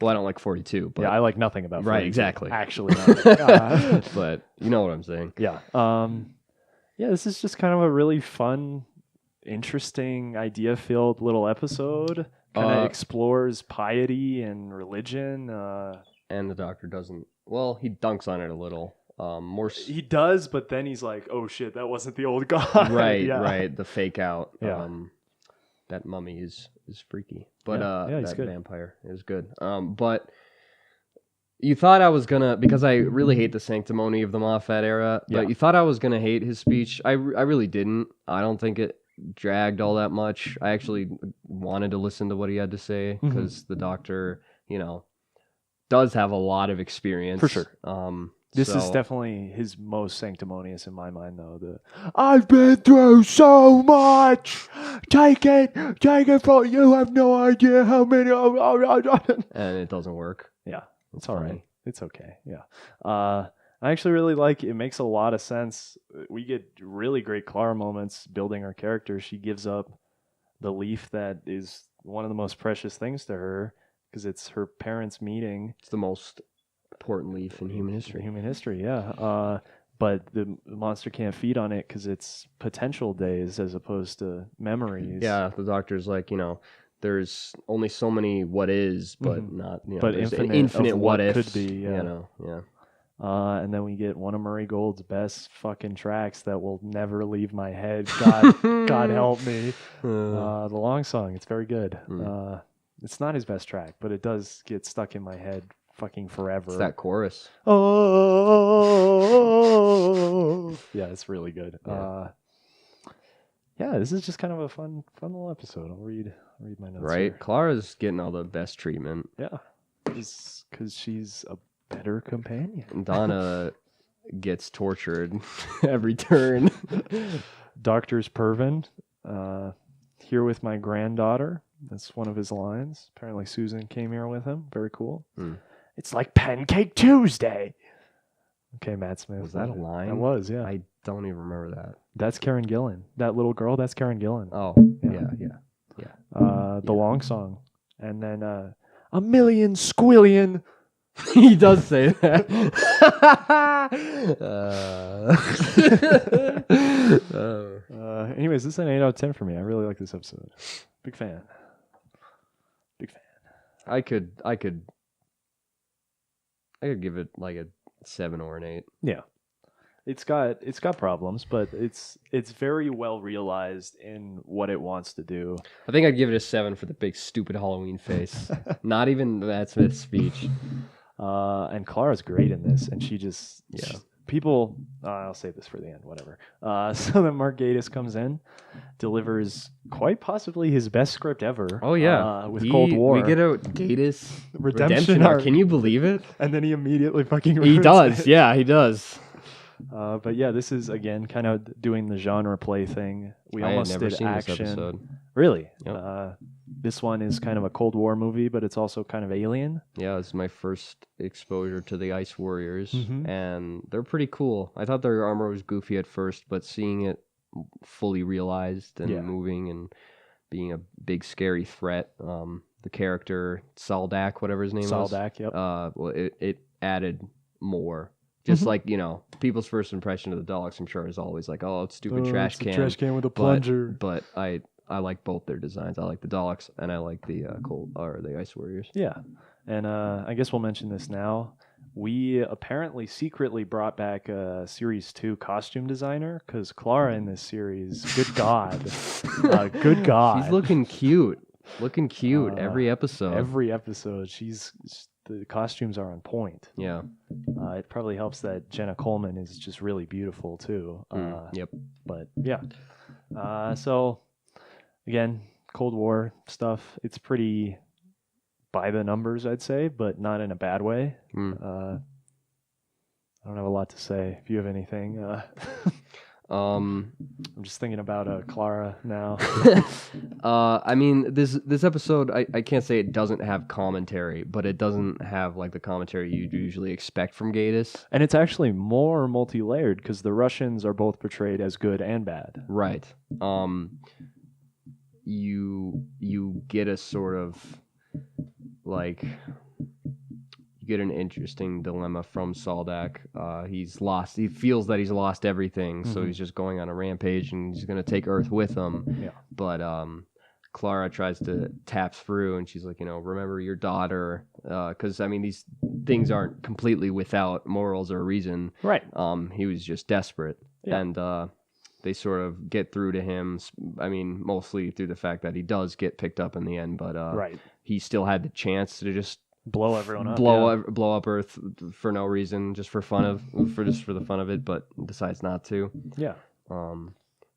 I don't like 42, but I like nothing about 42. Right, exactly. Actually, nothing. But you know what I'm saying. Yeah. Yeah, this is just kind of a really fun, interesting, idea-filled little episode. Kind of explores piety and religion. And the Doctor doesn't. Well, he dunks on it a little. He does, but then he's like, "Oh shit, that wasn't the old guy." Right, right. The fake out. Yeah. That mummy is freaky, but he's that good. vampire is good. But you thought I was gonna, because I really hate the sanctimony of the Moffat era. But you thought I was gonna hate his speech. I really didn't. I don't think it dragged all that much. I actually wanted to listen to what he had to say because the Doctor, does have a lot of experience for sure. This is definitely his most sanctimonious in my mind, though. I've been through so much. Take it from you. Have no idea how many. And it doesn't work. Yeah, it's all right. It's okay. Yeah. I actually really like it. It makes a lot of sense. We get really great Clara moments building her character. She gives up the leaf that is one of the most precious things to her because it's her parents' meeting. It's the most important leaf in human history. Yeah. But the monster can't feed on it because it's potential days as opposed to memories. Yeah, the Doctor's like, there's only so many what is, but not, but infinite what ifs could be. Yeah. And then we get one of Murray Gold's best fucking tracks that will never leave my head. God help me. The long song. It's very good. It's not his best track, but it does get stuck in my head fucking forever. It's that chorus. Oh, yeah, it's really good. Yeah, this is just kind of a fun little episode. I'll read my notes. Right, here. Clara's getting all the best treatment. Yeah, because she's a better companion. Donna gets tortured every turn. Doctor's Pervin, here with my granddaughter. That's one of his lines. Apparently Susan came here with him. Very cool. It's like Pancake Tuesday. Okay, Matt Smith. Was that a line? That was, yeah. I don't even remember that. That's Karen Gillan. That little girl, that's Karen Gillan. Oh, yeah. The long song. And then a million squillion. He does say that. Anyways, this is an 8 out of 10 for me. I really like this episode. Big fan. I could give it like a 7 or an 8. Yeah. It's got problems, but it's very well realized in what it wants to do. I think I'd give it a 7 for the big stupid Halloween face. Not even Matt Smith's speech. And Clara's great in this, and she just people. I'll save this for the end. Whatever. So then Mark Gatiss comes in, delivers quite possibly his best script ever. Oh yeah, with Cold War. We get a Gatiss redemption arc. Can you believe it? And then he immediately fucking. He does. It. Yeah, he does. But yeah, this is again kind of doing the genre play thing. We almost had never did seen action. This episode. Really? Yep. This one is kind of a Cold War movie, but it's also kind of alien. Yeah, it's my first exposure to the Ice Warriors, and they're pretty cool. I thought their armor was goofy at first, but seeing it fully realized and moving and being a big scary threat, the character Saldak, whatever his name was. Saldak, yep. Well, it added more. Just like, people's first impression of the Daleks, I'm sure, is always like, oh, it's stupid trash can. A trash can with a plunger. But I like both their designs. I like the Daleks, and I like the the Ice Warriors. Yeah, and I guess we'll mention this now. We apparently secretly brought back a Series 2 costume designer, because Clara in this series, good God. Good God. She's looking cute. Every episode. Every episode. The costumes are on point. Yeah. It probably helps that Jenna Coleman is just really beautiful, too. Yep. But, yeah. So, again, Cold War stuff. It's pretty by the numbers, I'd say, but not in a bad way. I don't have a lot to say. If you have anything, I'm just thinking about Clara now. I mean, this episode, I can't say it doesn't have commentary, but it doesn't have like the commentary you'd usually expect from Gatiss. And it's actually more multi-layered because the Russians are both portrayed as good and bad. Right. You get a sort of like. You get an interesting dilemma from Saldak. He's lost. He feels that he's lost everything, so he's just going on a rampage, and he's going to take Earth with him. Yeah. But Clara tries to tap through, and she's like, remember your daughter, because I mean these things aren't completely without morals or reason. Right. He was just desperate, and they sort of get through to him. I mean, mostly through the fact that he does get picked up in the end, but he still had the chance to just. Blow everyone up. Blow up Earth for no reason, just for the fun of it, but decides not to. Yeah.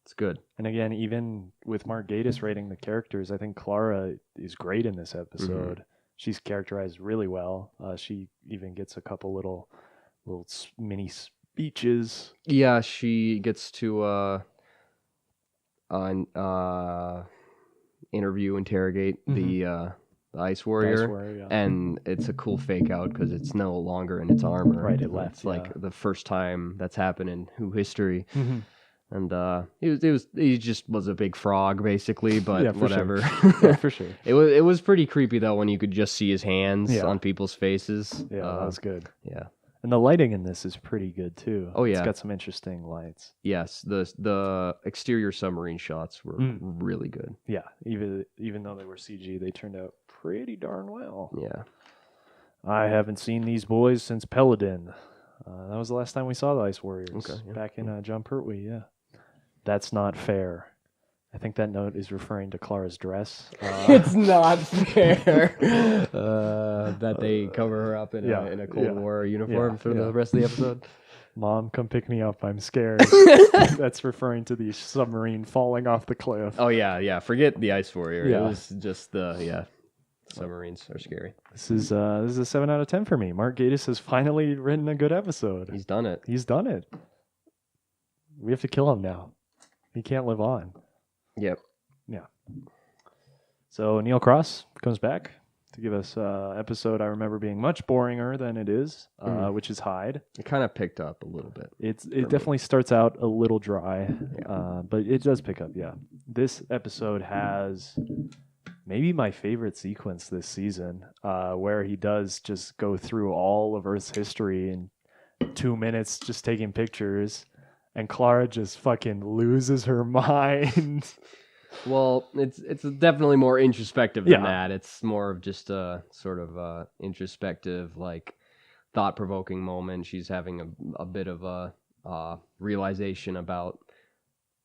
It's good. And again, even with Mark Gatiss rating the characters, I think Clara is great in this episode. She's characterized really well. She even gets a couple little mini speeches. Yeah, she gets to interrogate the Ice Warrior, and it's a cool fake out because it's no longer in its armor. Right, it left. It's like the first time that's happened in Who history. And he just was a big frog basically, but whatever. Sure. Yeah, for sure. It was pretty creepy though when you could just see his hands on people's faces. Yeah, that was good. Yeah. And the lighting in this is pretty good too. Oh yeah, it's got some interesting lights. Yes, the exterior submarine shots were really good. Yeah, even though they were CG, they turned out pretty darn well. Yeah. I haven't seen these boys since Peladin. That was the last time we saw the Ice Warriors. Okay, yeah. Back in John Pertwee. Yeah. That's not fair. I think that note is referring to Clara's dress. It's not fair that they cover her up in a Cold War uniform for the rest of the episode. Mom, come pick me up. I'm scared. That's referring to the submarine falling off the cliff. Oh, yeah. Forget the Ice Warrior. Yeah. It was just submarines are scary. This is a 7 out of 10 for me. Mark Gatiss has finally written a good episode. He's done it. We have to kill him now. He can't live on. Yep. Yeah. So Neil Cross comes back to give us an episode I remember being much boringer than it is, which is Hyde. It kind of picked up a little bit. It definitely starts out a little dry, but it does pick up, yeah. This episode has maybe my favorite sequence this season, where he does just go through all of Earth's history in 2 minutes, just taking pictures. And Clara just fucking loses her mind. Well, it's definitely more introspective than that. It's more of just a sort of introspective, like thought-provoking moment. She's having a bit of a realization about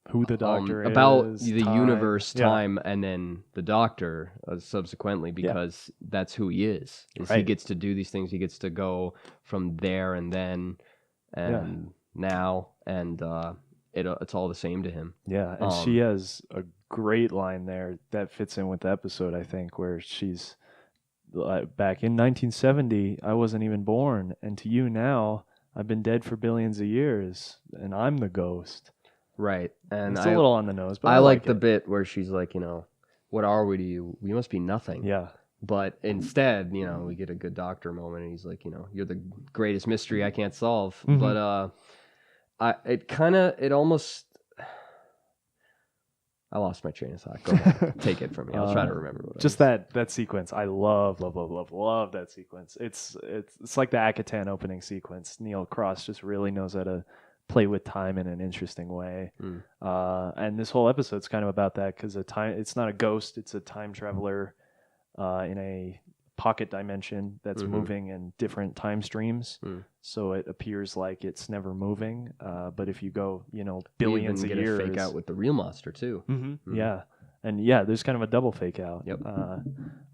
who the Doctor about is, the time. universe, time, and then the Doctor subsequently, because that's who he is. He gets to do these things. He gets to go from there and then and now, and it's all the same to him. Yeah, and she has a great line there that fits in with the episode, I think, where she's back in 1970, I wasn't even born, and to you now, I've been dead for billions of years, and I'm the ghost. Right, and it's a little on the nose, but I like the bit where she's like, what are we to you? We must be nothing. Yeah. But instead, we get a good Doctor moment, and he's like, you're the greatest mystery I can't solve. Mm-hmm. But I lost my train of thought. Go ahead. Take it from me. I'll try to remember what just that sequence. I love that sequence. It's like the Akhaten opening sequence. Neil Cross just really knows how to play with time in an interesting way. And this whole episode's kind of about that, because it's not a ghost, it's a time traveler in a pocket dimension that's moving in different time streams. So it appears like it's never moving. But if you go, billions of years, you even get a fake out with the real monster too. Yeah. And there's kind of a double fake out. Yep.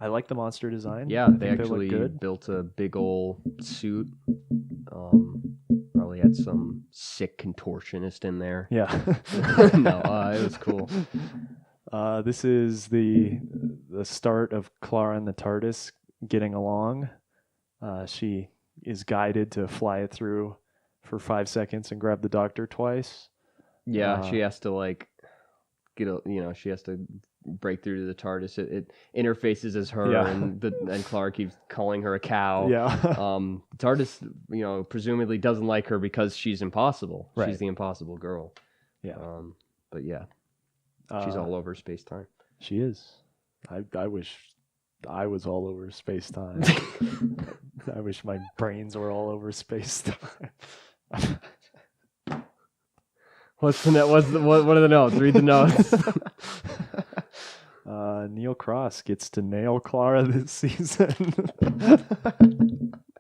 I like the monster design. Yeah, they actually built a big old suit. Probably had some sick contortionist in there. Yeah. No, it was cool. This is the start of Clara and the TARDIS getting along. She is guided to fly it through for 5 seconds and grab the Doctor twice. Yeah, she has to she has to break through to the TARDIS. It interfaces as her, and Clara keeps calling her a cow. Yeah. TARDIS, presumably doesn't like her because she's impossible. Right. She's the impossible girl. Yeah. But yeah, she's all over space-time. She is. I wish I was all over space-time. I wish my brains were all over space-time. What are the notes? Read the notes. Neil Cross gets to nail Clara this season.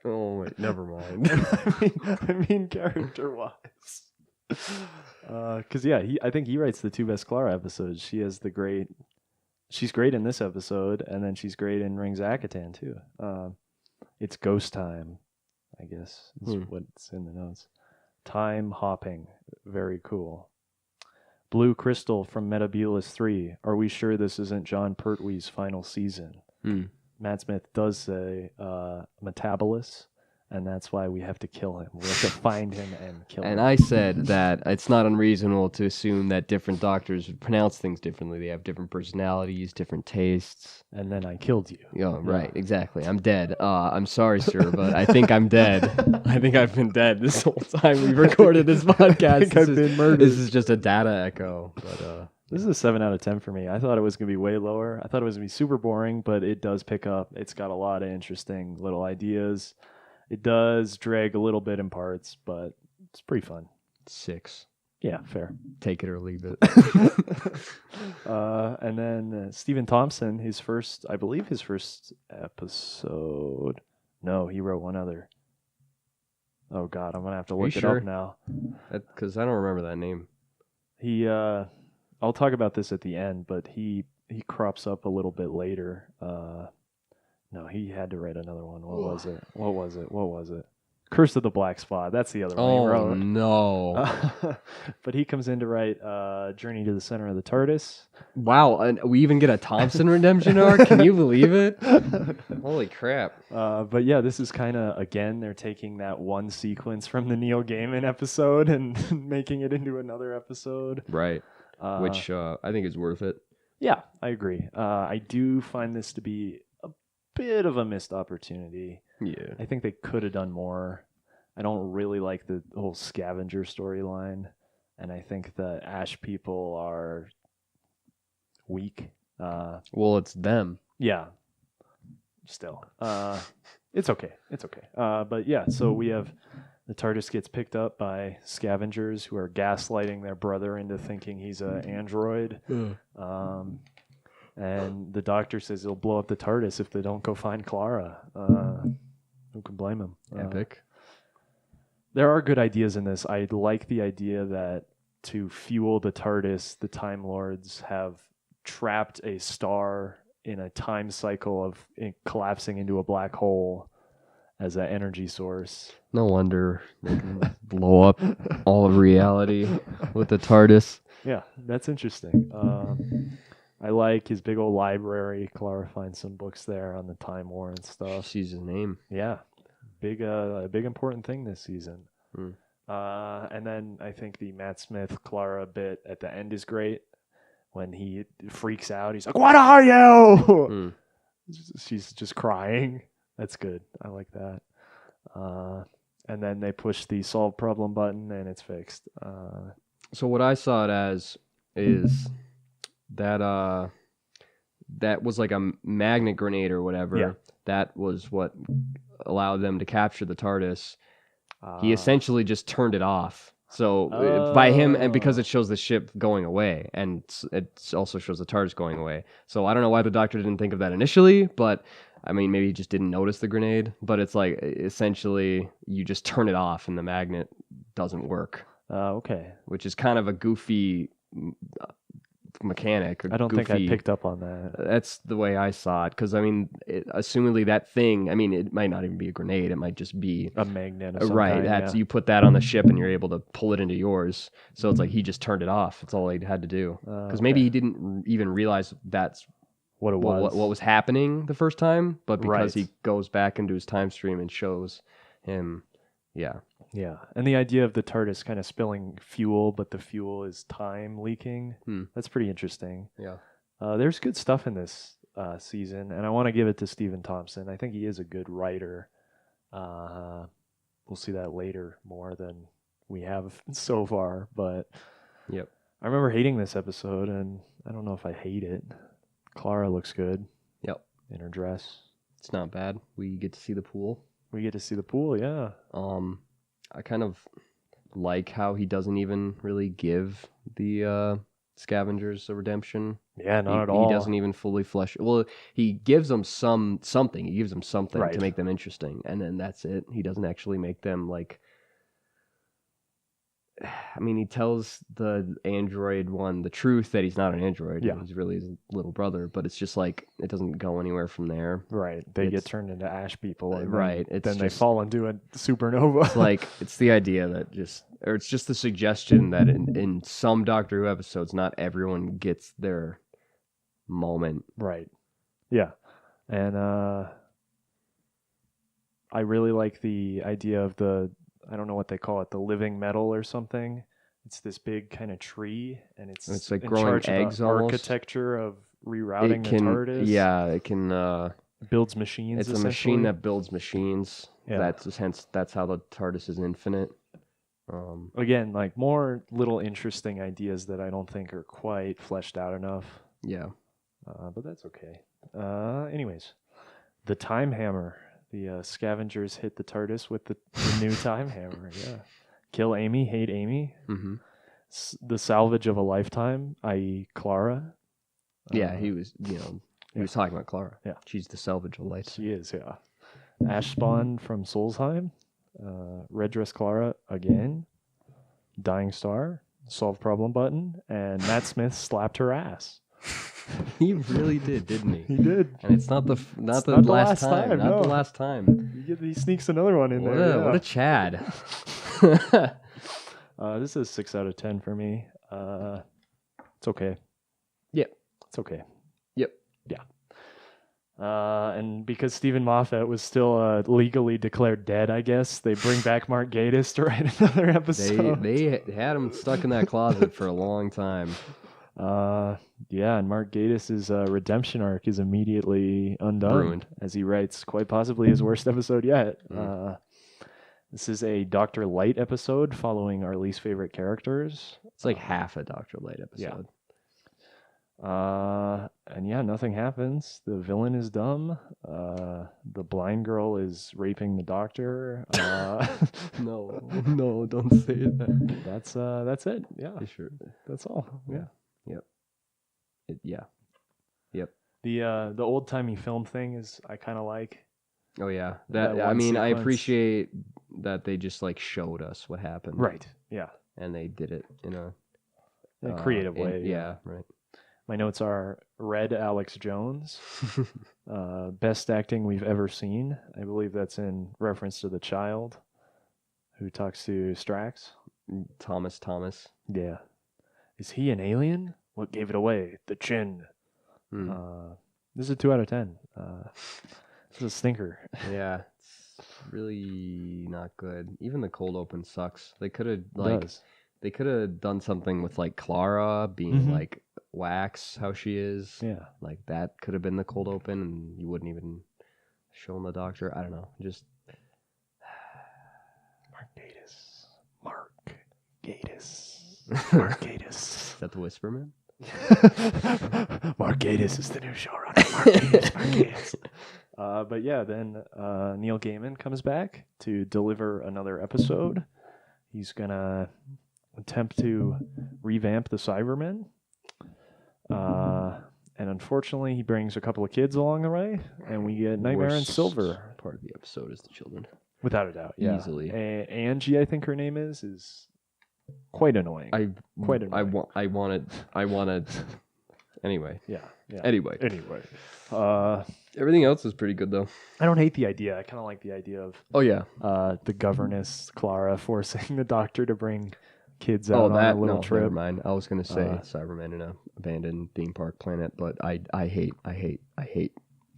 Oh wait, never mind. I mean character-wise. Because I think he writes the two best Clara episodes. She's great in this episode, and then she's great in Rings Akhaten too. It's ghost time, I guess is what's in the notes. Time hopping, very cool. Blue Crystal from Metabulus 3. Are we sure this isn't John Pertwee's final season? Matt Smith does say Metabolus, and that's why we have to kill him. We have to find him and kill him. And I said that it's not unreasonable to assume that different doctors pronounce things differently. They have different personalities, different tastes. And then I killed you. Yeah, right, exactly. I'm dead. I'm sorry, sir, but I think I'm dead. I think I've been dead this whole time we recorded this podcast. I think I've been murdered. This is just a data echo. But this is a 7 out of 10 for me. I thought it was going to be way lower. I thought it was going to be super boring, but it does pick up. It's got a lot of interesting little ideas. It does drag a little bit in parts, but it's pretty fun. 6. Yeah, fair. Take it or leave it. And then Stephen Thompson, his first episode. No, he wrote one other. Oh, God, I'm going to have to look it up now. Because I don't remember that name. I'll talk about this at the end, but he crops up a little bit later. No, he had to write another one. What was it? Curse of the Black Spot. That's the other one he wrote. Oh, no. But he comes in to write Journey to the Center of the TARDIS. Wow, and we even get a Thompson redemption arc? Can you believe it? Holy crap. But yeah, this is kind of, again, they're taking that one sequence from the Neil Gaiman episode and making it into another episode. Right. Which I think is worth it. Yeah, I agree. I do find this to be bit of a missed opportunity. Yeah. I think they could have done more. I don't really like the whole scavenger storyline, and I think the Ash people are weak. Well, it's them. Yeah. Still. It's okay. But yeah, so we have the TARDIS gets picked up by scavengers who are gaslighting their brother into thinking he's an android. And the Doctor says he'll blow up the TARDIS if they don't go find Clara. Who can blame him? Epic. there are good ideas in this. I like the idea that to fuel the TARDIS, the Time Lords have trapped a star in a time cycle of it collapsing into a black hole as an energy source. No wonder they can blow up all of reality with the TARDIS. Yeah, that's interesting. I like his big old library. Clara finds some books there on the Time War and stuff. She sees his name. Yeah, a big important thing this season. Mm. And then I think the Matt Smith Clara bit at the end is great. When he freaks out, he's like, "What are you?" Mm. She's just crying. That's good. I like that. And then they push the solve problem button and it's fixed. So what I saw it as is that that was like a magnet grenade or whatever. Yeah. That was what allowed them to capture the TARDIS. He essentially just turned it off. So by him, and because it shows the ship going away, and it also shows the TARDIS going away. So I don't know why the Doctor didn't think of that initially, but I mean, maybe he just didn't notice the grenade. But it's like essentially you just turn it off, and the magnet doesn't work. Okay. Which is kind of a goofy mechanic. I don't think I picked up on that. That's the way I saw it, because I mean, assumingly that thing, I mean, it might not even be a grenade, it might just be a magnet of some right kind, that's yeah. You put that on the ship and you're able to pull it into yours. So it's like he just turned it off. That's all he had to do, because maybe he didn't even realize that's what it was, what was happening the first time, but because right. he goes back into his time stream and shows him. Yeah, and the idea of the TARDIS kind of spilling fuel, but the fuel is time leaking. That's pretty interesting. Yeah. There's good stuff in this season, and I want to give it to Stephen Thompson. I think he is a good writer. We'll see that later more than we have so far, but yep. I remember hating this episode, and I don't know if I hate it. Clara looks good. Yep. In her dress. It's not bad. We get to see the pool. Yeah. I kind of like how he doesn't even really give the scavengers a redemption. Yeah, not at all. He doesn't even fully flesh. Well, he gives them something. He gives them something right. to make them interesting, and then that's it. He doesn't actually make them like. I mean, he tells the android one the truth that he's not an android. Yeah. He's really his little brother, but it's just like it doesn't go anywhere from there. Right. They get turned into ash people. And right. Then they fall into a supernova. It's like, it's the idea that it's just the suggestion that in some Doctor Who episodes, not everyone gets their moment. Right. Yeah. And I really like the idea of I don't know what they call it, the living metal or something. It's this big kind of tree, and it's like in growing charge eggs of the almost. Architecture of rerouting the TARDIS. Yeah, it can. Builds machines. It's a machine that builds machines. Yeah. That's how the TARDIS is infinite. Again, like more little interesting ideas that I don't think are quite fleshed out enough. Yeah. But that's okay. Anyways, the time hammer. The scavengers hit the TARDIS with the new time hammer. Yeah. Kill Amy, hate Amy. Mm-hmm. The salvage of a lifetime, i.e. Clara. Yeah, he was, he was talking about Clara. Yeah. She's the salvage of a lifetime. She is, yeah. Ash Spawn from Solstheim. Red Dress Clara again. Dying Star. Solve problem button. And Matt Smith slapped her ass. He really did, didn't he? He did. And it's not the last time. Not the last time. He sneaks another one in there. Yeah. What a Chad. This is 6 out of 10 for me. It's okay. Yep. It's okay. Yep. Yeah. And because Stephen Moffat was still legally declared dead, I guess, they bring back Mark Gatiss to write another episode. They had him stuck in that closet for a long time. Yeah, and Mark Gatiss' redemption arc is immediately undone, ruined, as he writes quite possibly his worst episode yet. This is a Dr. Light episode following our least favorite characters. It's like half a Dr. Light episode. Yeah. And yeah, nothing happens. The villain is dumb. The blind girl is raping the doctor. No, don't say that. That's it. Yeah. Sure. That's all. Yeah. Yep. Yep. The old timey film thing is I kind of like. Oh yeah, that I mean, sequence. I appreciate that they just like showed us what happened. Right. Yeah. And they did it in a creative way. Yeah. Right. My notes are Red Alex Jones, best acting we've ever seen. I believe that's in reference to the child who talks to Strax. Thomas. Yeah. Is he an alien? What gave it away? The chin. This is a 2 out of 10. This is a stinker. Yeah, it's really not good. Even the cold open sucks. They could have done something with like Clara being like wax, how she is. Yeah, like that could have been the cold open, and you wouldn't even show the doctor. I don't know. Just Mark Gatiss. Is that the Whisperman? Mark Gatiss is the new showrunner. Mark Gatiss. But yeah, then Neil Gaiman comes back to deliver another episode. He's gonna attempt to revamp the Cybermen. And unfortunately, he brings a couple of kids along the way, and we get Nightmare and Silver. Part of the episode is the children. Without a doubt, yeah. Easily. Angie, I think her name is quite annoying. I wanted. Anyway. Yeah. Anyway. Everything else is pretty good, though. I don't hate the idea. I kind of like the idea of the governess, Clara, forcing the doctor to bring kids out on a little trip. Never mind. I was going to say Cybermen in an abandoned theme park planet, but I hate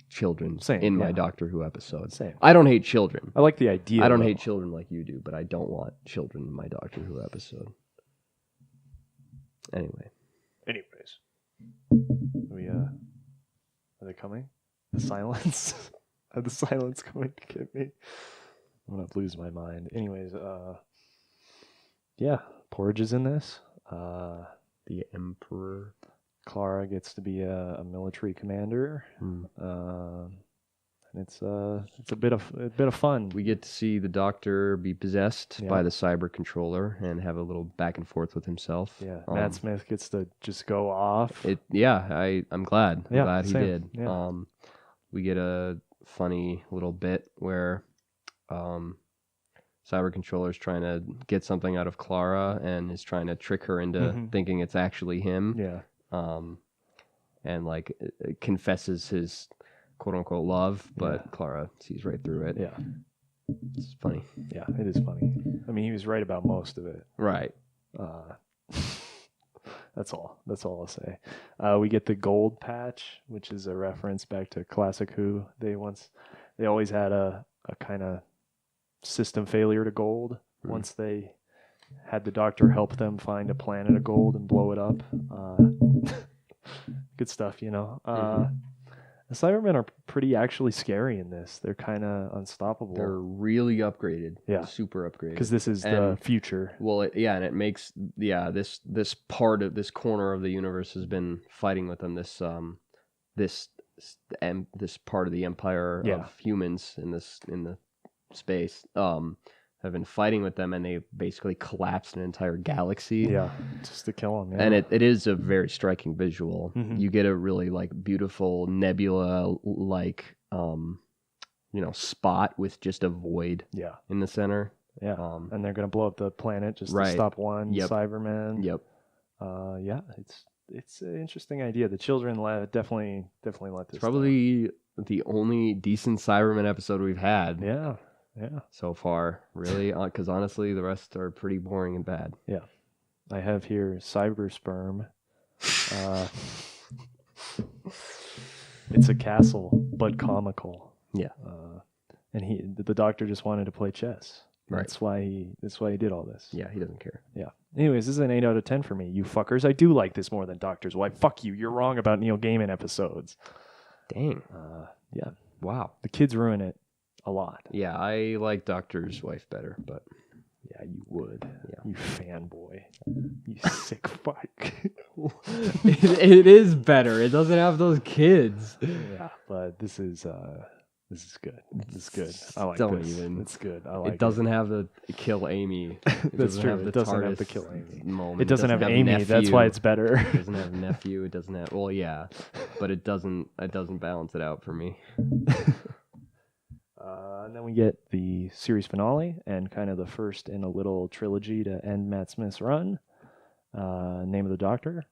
children in my Doctor Who episode. Same. I don't hate children. I like the idea. I don't hate children like you do, but I don't want children in my Doctor Who episode. Anyways. Are they coming? The silence? Are the silence going to get me? I'm going to lose my mind. Anyways, Porridge is in this. The Emperor. Clara gets to be a military commander. And it's a bit of fun. We get to see the Doctor be possessed by the cyber controller and have a little back and forth with himself. Yeah, Matt Smith gets to just go off. I'm glad. I'm glad he did. Yeah. We get a funny little bit where cyber controller is trying to get something out of Clara and is trying to trick her into thinking it's actually him. Yeah. And like confesses his quote unquote love, but Clara sees right through it. Yeah. It's funny. Yeah, it is funny. I mean, he was right about most of it. Right. That's all I'll say. We get the gold patch, which is a reference back to Classic Who. They always had a kind of system failure to gold. Once they had the Doctor help them find a planet of gold and blow it up. Good stuff, you know. The Cybermen are pretty actually scary in this. They're kind of unstoppable. They're really upgraded. Yeah. Super upgraded. Because this is the future. Well, and it makes, this part of this corner of the universe has been fighting with them. This part of the empire of humans in the space have been fighting with them, and they basically collapsed an entire galaxy. Yeah, just to kill them. Yeah. And it is a very striking visual. You get a really like beautiful nebula like spot with just a void in the center. Yeah. And they're gonna blow up the planet just to stop one Cyberman. Yep. It's an interesting idea. The children definitely let this. It's probably the only decent Cyberman episode we've had. Yeah. So far, really, because honestly, the rest are pretty boring and bad. Yeah. I have here Cybersperm. It's a castle, but comical. Yeah. And the Doctor just wanted to play chess. Right. That's why he did all this. Yeah, he doesn't care. Yeah. Anyways, this is an 8 out of 10 for me. You fuckers. I do like this more than Doctor's Wife. Fuck you. You're wrong about Neil Gaiman episodes. Dang. Yeah. Wow. The kids ruin it a lot. Yeah, I like Doctor's Wife better, but yeah, you would. Yeah. You fanboy. You sick fuck. it is better. It doesn't have those kids. Yeah, but this is good. This is good. I like Don't this. even. It's good. I like it. Doesn't have the kill Amy. That's true. Have it doesn't have the kill Amy. Moment. It doesn't have Amy. Nephew. That's why it's better. It doesn't have nephew. It doesn't have. Well, yeah, but it doesn't balance it out for me. And then we get the series finale and kind of the first in a little trilogy to end Matt Smith's run. Name of the Doctor.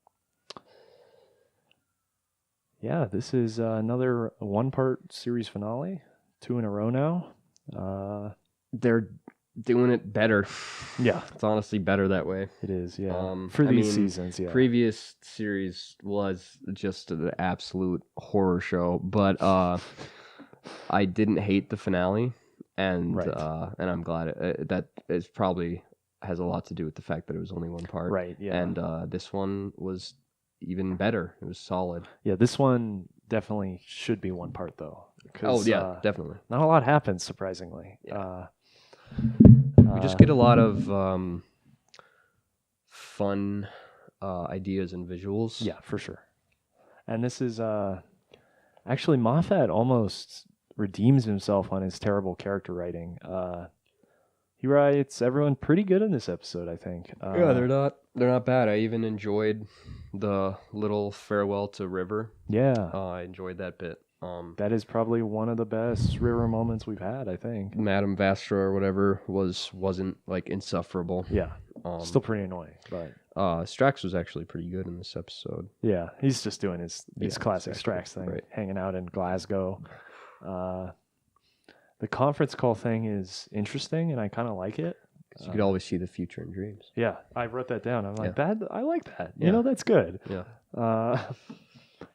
Yeah, this is another one-part series finale. 2 in a row now. They're doing it better. Yeah. It's honestly better that way. It is, yeah. For these seasons, yeah. Previous series was just an absolute horror show, but I didn't hate the finale, and I'm glad that it probably has a lot to do with the fact that it was only one part. Right, yeah. And this one was even better. It was solid. Yeah, this one definitely should be one part, though. Oh, yeah, definitely. Not a lot happens, surprisingly. Yeah. We just get a lot of fun ideas and visuals. Yeah, for sure. And this is actually Moffat almost redeems himself on his terrible character writing. He writes everyone pretty good in this episode, I think. Yeah, they're not bad. I even enjoyed the little farewell to River. Yeah, I enjoyed that bit. That is probably one of the best River moments we've had, I think. Madame Vastra or whatever wasn't like insufferable. Yeah, still pretty annoying, but Strax was actually pretty good in this episode. Yeah, he's just doing his classic Strax thing, right. Hanging out in Glasgow. The conference call thing is interesting, and I kind of like it. You could always see the future in dreams. Yeah, I wrote that down. I'm like, that I like that. Yeah. You know, that's good. Yeah.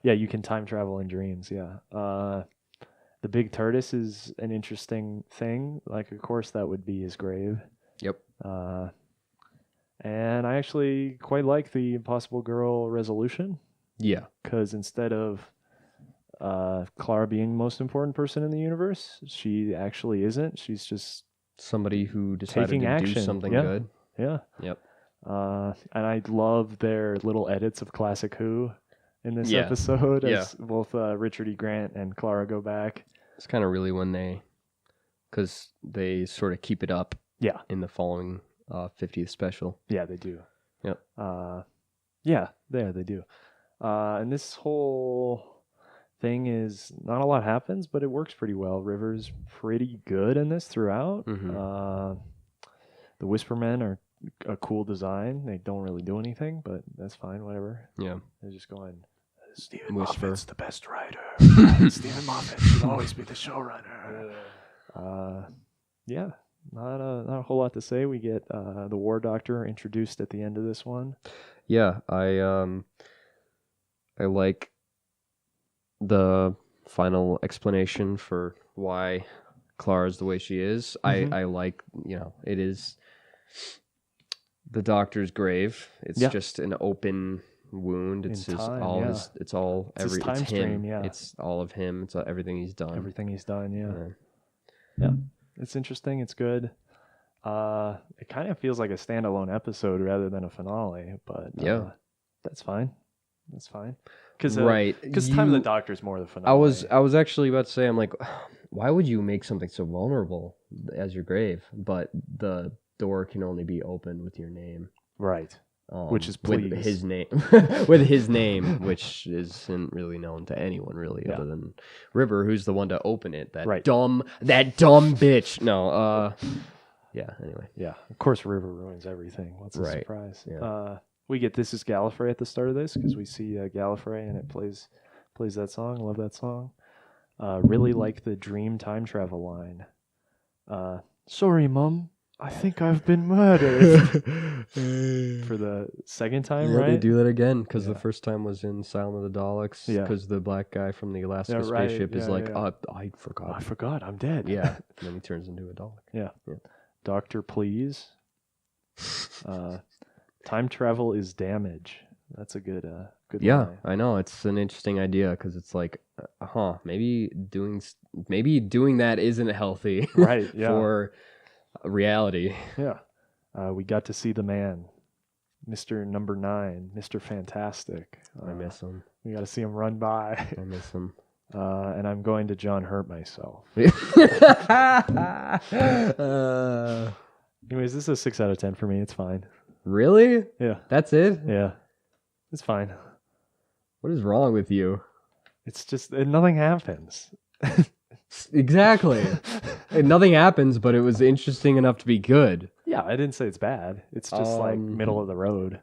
Yeah, you can time travel in dreams. Yeah. The big tortoise is an interesting thing. Like, of course, that would be his grave. Yep. And I actually quite like the Impossible Girl resolution. Yeah. Because instead of Clara being the most important person in the universe, she actually isn't. She's just somebody who decided to do something good. Yeah. Yep. And I love their little edits of Classic Who in this episode as both Richard E. Grant and Clara go back. It's kind of really when because they sort of keep it up in the following 50th special. Yeah, they do. Yep. They do. And this whole thing is not a lot happens, but it works pretty well. River's pretty good in this throughout. Mm-hmm. The Whispermen are a cool design. They don't really do anything, but that's fine, whatever. Yeah. They're just going, Stephen Whisper. Moffat's the best writer. Stephen Moffat should always be the showrunner. Not a whole lot to say. We get the War Doctor introduced at the end of this one. Yeah, I like the final explanation for why Clara's the way she is. Mm-hmm. I like, it is the Doctor's grave. It's just an open wound. It's his time, all his. It's all it's every. His time it's stream, him. Yeah. It's all of him. It's everything he's done. Everything he's done. Yeah. It's interesting. It's good. It kind of feels like a standalone episode rather than a finale, but that's fine. That's fine. Because Time of the Doctor is more the finale. I was actually about to say, I'm like, why would you make something so vulnerable as your grave? But the door can only be opened with your name, right? Which is please. With his name, with his name, which isn't really known to anyone really, other than River, who's the one to open it. That dumb bitch. No. Yeah. Anyway. Yeah. Of course, River ruins everything. What's the surprise? Yeah. We get This Is Gallifrey at the start of this because we see Gallifrey and it plays that song. Love that song. Really like the dream time travel line. Sorry, Mum. I think I've been murdered. For the second time, right? They do that again because the first time was in Asylum of the Daleks. Yeah. Because the black guy from the Alaska spaceship is like, I forgot. I forgot. I'm dead. Yeah. And then he turns into a Dalek. Yeah. Doctor, please. Time travel is damage. That's a good line. I know. It's an interesting idea because it's like, maybe doing that isn't healthy. Right. Yeah. For reality. Yeah. We got to see the man, Mr. Number 9, Mr. Fantastic. I miss him. We got to see him run by. I miss him. And I'm going to John Hurt myself. Anyways, this is a 6 out of 10 for me. It's fine. Really? Yeah. That's it? Yeah. It's fine. What is wrong with you? It's just nothing happens. Exactly. Nothing happens, but it was interesting enough to be good. Yeah, I didn't say it's bad. It's just like middle of the road.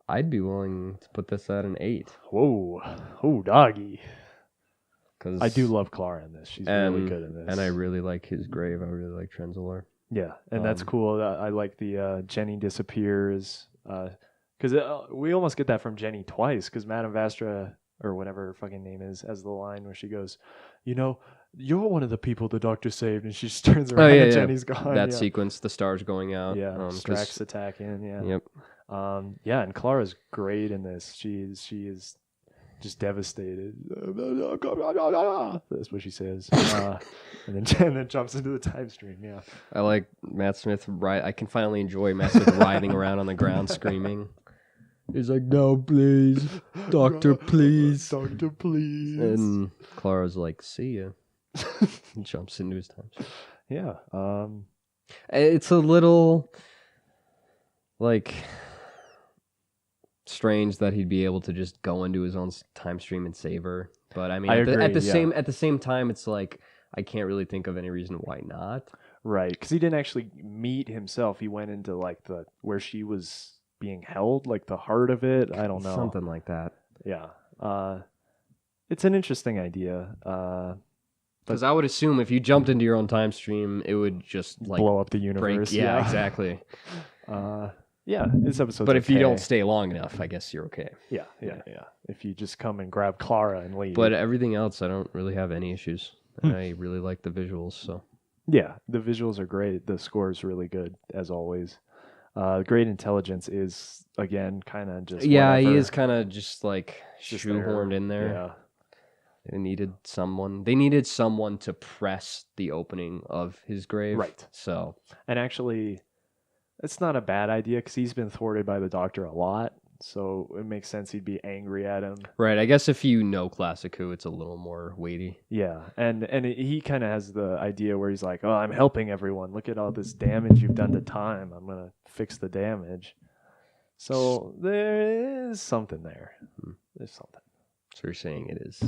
I'd be willing to put this at an 8. Whoa. Oh, doggy. Because I do love Clara in this. She's really good in this. And I really like his grave. I really like Trenzalore. Yeah, and that's cool. I like the Jenny disappears. Because we almost get that from Jenny twice. Because Madame Vastra, or whatever her fucking name is, has the line where she goes, you know, you're one of the people the doctor saved. And she just turns around and Jenny's gone. That sequence, the stars going out. Yeah, Strax attacking. Yeah. Yep. And Clara's great in this. She is just devastated. That's what she says. And then jumps into the time stream. Yeah. I like Matt Smith. I can finally enjoy Matt Smith riding around on the ground screaming. He's like, no, please. Doctor, please. Doctor, please. And Clara's like, see ya. Jumps into his time stream. Yeah. It's a little like strange that he'd be able to just go into his own time stream and save her. But I mean, at the same time, it's like I can't really think of any reason why not. Right, because he didn't actually meet himself. He went into like where she was being held, like the heart of it. I don't know, something like that. Yeah, it's an interesting idea. Because I would assume if you jumped into your own time stream, it would just like blow up the universe. Yeah, exactly. Yeah, this episode's But if you don't stay long enough, I guess you're okay. Yeah. If you just come and grab Clara and leave. But everything else, I don't really have any issues. I really like the visuals, so. Yeah, the visuals are great. The score is really good, as always. Great intelligence is, again, kind of just Yeah, whatever. he is kind of just like shoehorned in there. Yeah. They needed someone to press the opening of his grave. Right. So. And actually, it's not a bad idea because he's been thwarted by the Doctor a lot. So it makes sense he'd be angry at him. Right. I guess if you know Classic Who, it's a little more weighty. Yeah. And he kind of has the idea where he's like, oh, I'm helping everyone. Look at all this damage you've done to time. I'm going to fix the damage. So there is something there. There's something. So you're saying it is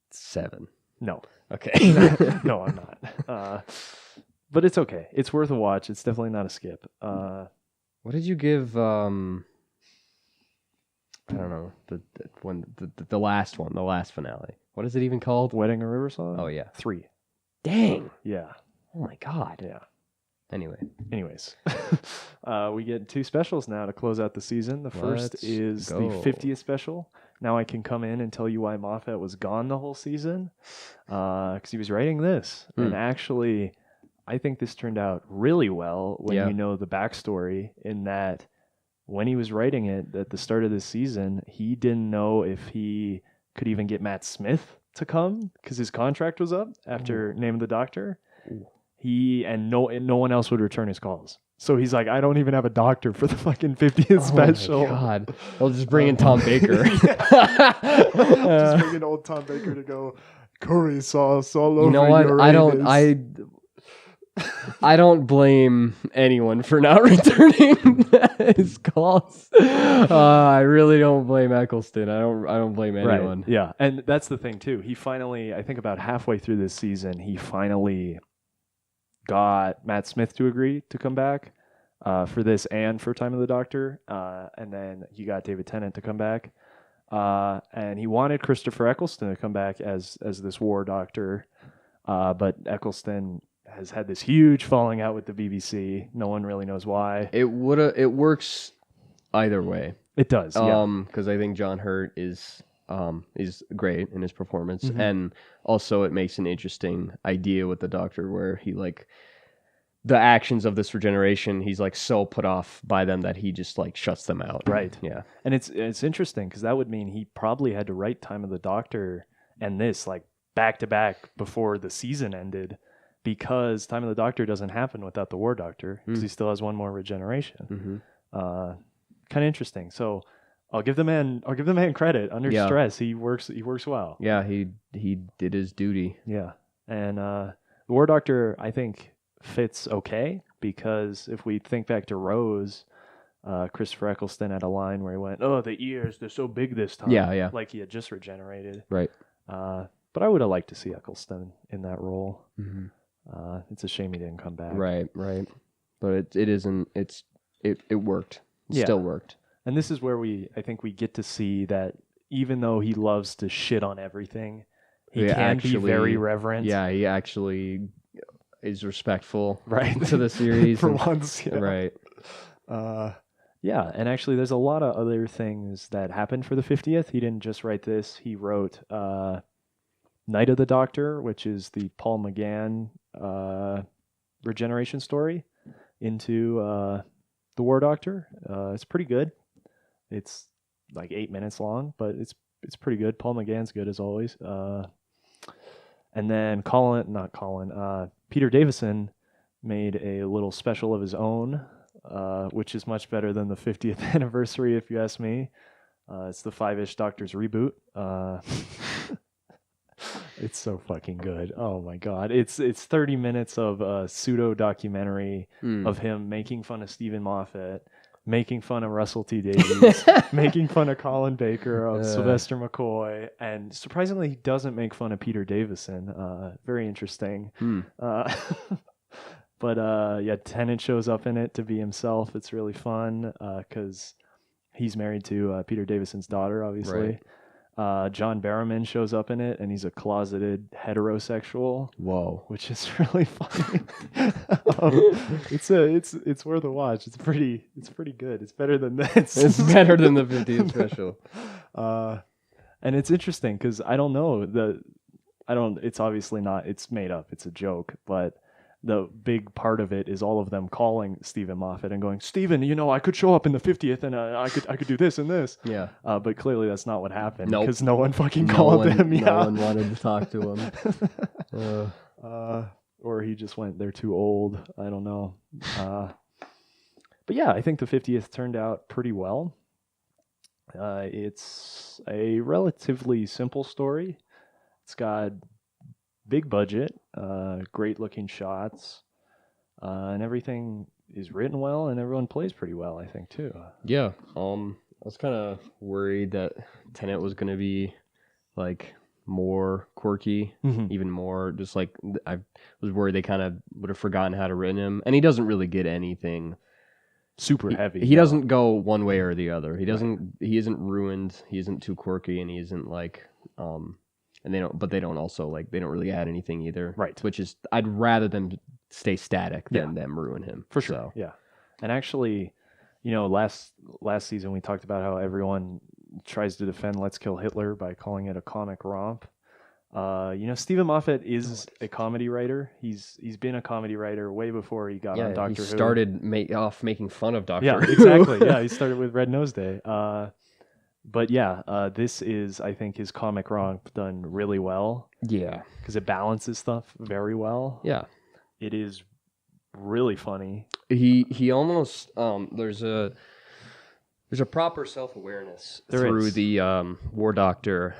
7? No. Okay. No, I'm not. But it's okay. It's worth a watch. It's definitely not a skip. What did you give? I don't know the last one, the last finale. What is it even called? Wedding or River Song? Oh yeah, 3. Dang. Yeah. Oh my god. Yeah. Anyways, we get 2 specials now to close out the season. The first is the 50th special. Now I can come in and tell you why Moffat was gone the whole season, because he was writing this, and actually. I think this turned out really well when you know the backstory, in that when he was writing it at the start of this season, he didn't know if he could even get Matt Smith to come because his contract was up after Name of the Doctor. No one else would return his calls. So he's like, I don't even have a doctor for the fucking 50th special. Oh my God. I'll just bring in Tom Baker. Just bring in old Tom Baker to go, curry sauce all over your You know what? I don't blame anyone for not returning his calls. I really don't blame Eccleston. I don't blame anyone. Right. Yeah, and that's the thing too. He finally, I think about halfway through this season, he finally got Matt Smith to agree to come back for this and for Time of the Doctor, and then he got David Tennant to come back, and he wanted Christopher Eccleston to come back as this war doctor, but Eccleston has had this huge falling out with the BBC. No one really knows why. It works either way. It does, yeah. Because I think John Hurt is great in his performance, and also it makes an interesting idea with the Doctor where he like the actions of this regeneration. He's like so put off by them that he just like shuts them out. Right. Yeah. And it's interesting because that would mean he probably had to write Time of the Doctor and this like back to back before the season ended. Because Time of the Doctor doesn't happen without the War Doctor, because he still has one more regeneration. Kind of interesting. So I'll give the man credit. Under stress, he works well. Yeah, he did his duty. Yeah, and the War Doctor I think fits okay, because if we think back to Rose, Christopher Eccleston had a line where he went, "Oh, the ears, they're so big this time." Yeah. Like he had just regenerated. Right. But I would have liked to see Eccleston in that role. It's a shame he didn't come back. Right. But it worked. It still worked. And this is where I think we get to see that even though he loves to shit on everything, he can be very reverent. Yeah, he actually is respectful to the series. For once. Yeah. Right. Yeah, and actually there's a lot of other things that happened for the 50th. He didn't just write this. He wrote Night of the Doctor, which is the Paul McGann Regeneration story into the War Doctor. It's pretty good. It's like 8 minutes long, but it's pretty good. Paul McGann's good as always. And then Peter Davison made a little special of his own, which is much better than the 50th anniversary, if you ask me. It's the 5-ish Doctors reboot. It's so fucking good. Oh my god. It's 30 minutes of a pseudo documentary of him making fun of Stephen Moffat, making fun of Russell T Davies, making fun of Colin Baker, of Sylvester McCoy, and surprisingly he doesn't make fun of Peter Davison. Very interesting. But yeah, Tennant shows up in it to be himself. It's really fun because he's married to Peter Davison's daughter, obviously. Right. John Barrowman shows up in it, and he's a closeted heterosexual. Whoa, which is really funny. It's worth a watch. It's pretty good. It's better than this. It's better than the 50th special. And it's interesting because I don't know It's obviously not. It's made up. It's a joke, but the big part of it is all of them calling Stephen Moffat and going, Stephen, I could show up in the 50th and I could do this and this. Yeah. But clearly that's not what happened. Nope. Because no one fucking called him. No one wanted to talk to him. Or he just went, they're too old. I don't know. But yeah, I think the 50th turned out pretty well. It's a relatively simple story. It's got big budget, great looking shots, and everything is written well, and everyone plays pretty well, I think, too. Yeah. I was kind of worried that Tennant was going to be like more quirky, even more just like I was worried they kind of would have forgotten how to write him, and he doesn't really get anything super heavy. He doesn't go one way or the other. He doesn't. He isn't ruined. He isn't too quirky, and he isn't like And they don't, but they don't also they don't really add anything either. Right. Which is, I'd rather them stay static than them ruin him. For sure. So. Yeah. And actually, last season we talked about how everyone tries to defend Let's Kill Hitler by calling it a comic romp. Stephen Moffat is a comedy writer. He's been a comedy writer way before he got on Doctor Who. He started making fun of Doctor Who. Yeah, exactly. Yeah, he started with Red Nose Day. But yeah, this is, I think, his comic romp done really well. Yeah. Because it balances stuff very well. Yeah. It is really funny. He almost, there's a proper self-awareness through the War Doctor.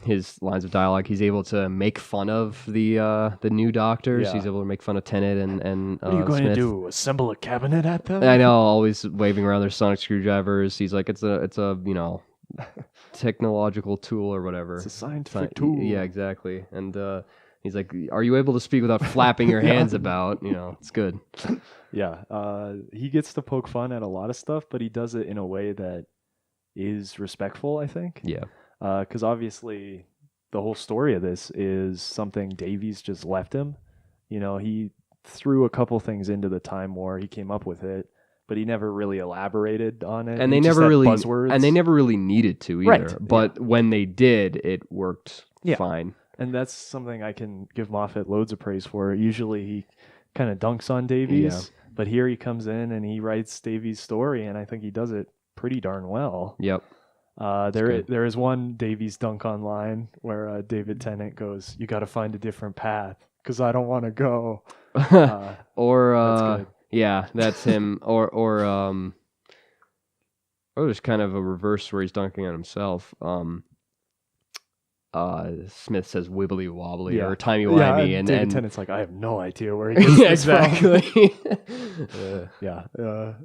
His lines of dialogue, he's able to make fun of the new Doctors. Yeah. He's able to make fun of Tennant and what are you going Smith. to do? Assemble a cabinet at them? I know, always waving around their sonic screwdrivers. He's like, it's a technological tool or whatever. It's a scientific tool. Yeah, exactly. And he's like, are you able to speak without flapping your hands about? It's good. Yeah, he gets to poke fun at a lot of stuff, but he does it in a way that is respectful, I think. Yeah. Because obviously the whole story of this is something Davies just left him. He threw a couple things into the Time War. He came up with it, but he never really elaborated on it. And they never really needed to either. Right. But when they did, it worked fine. And that's something I can give Moffat loads of praise for. Usually he kind of dunks on Davies, but here he comes in and he writes Davies' story, and I think he does it pretty darn well. Yep. There is one Davies dunk on line where David Tennant goes, "You got to find a different path because I don't want to go." That's him. Or there's kind of a reverse where he's dunking on himself. Smith says wibbly wobbly or timey wimey, and David Tennant's like, I have no idea where he gets this exactly.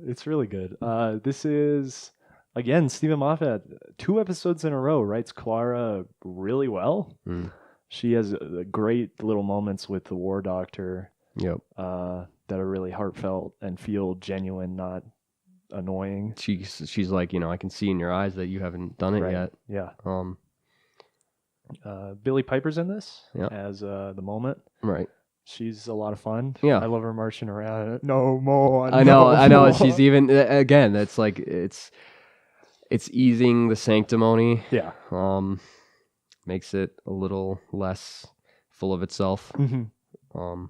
It's really good. This is again Stephen Moffat, 2 episodes in a row writes Clara really well. She has great little moments with the War Doctor. Yep. That are really heartfelt and feel genuine, not annoying. She's like, I can see in your eyes that you haven't done it yet. Yeah. Um. Billy Piper's in this Yeah. as the moment. Right. She's a lot of fun. Yeah. I love her marching around. No more. I know. She's even again. That's like it's easing the sanctimony. Yeah. Makes it a little less full of itself. Mm-hmm.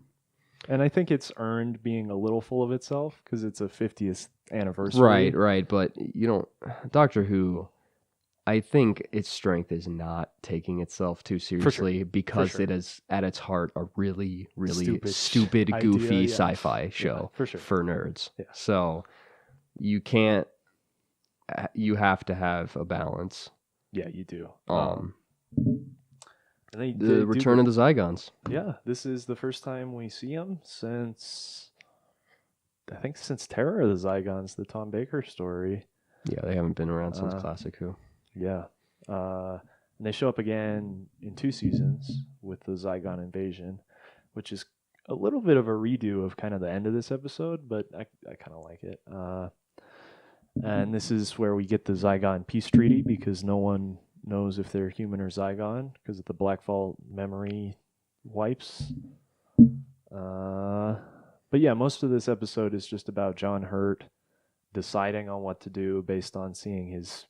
And I think it's earned being a little full of itself because it's a 50th anniversary. Right. But Doctor Who, I think its strength is not taking itself too seriously because it is at its heart a really, really stupid goofy sci-fi show for nerds. Yeah. So you can't. You have to have a balance. Yeah, you do. The Return of the Zygons. Yeah, this is the first time we see them since Terror of the Zygons, the Tom Baker story. Yeah, they haven't been around since Classic Who. Yeah. And they show up again in 2 seasons with the Zygon invasion, which is a little bit of a redo of kind of the end of this episode, but I kind of like it. And this is where we get the Zygon peace treaty because no one knows if they're human or Zygon because of the Black Vault memory wipes. But yeah, most of this episode is just about John Hurt deciding on what to do based on seeing his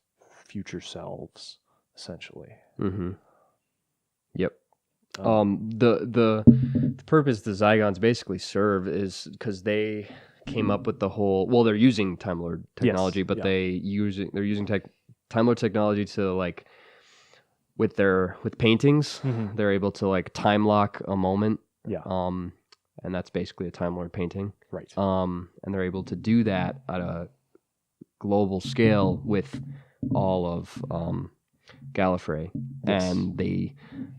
future selves, essentially. Mm-hmm. Yep. The purpose the Zygons basically serve is because they came up with the whole. Well, they're using Time Lord technology, but they're using Time Lord technology to like with paintings. Mm-hmm. They're able to like time lock a moment. Yeah. And that's basically a Time Lord painting. Right. And they're able to do that at a global scale with all of Gallifrey. Yes. And they,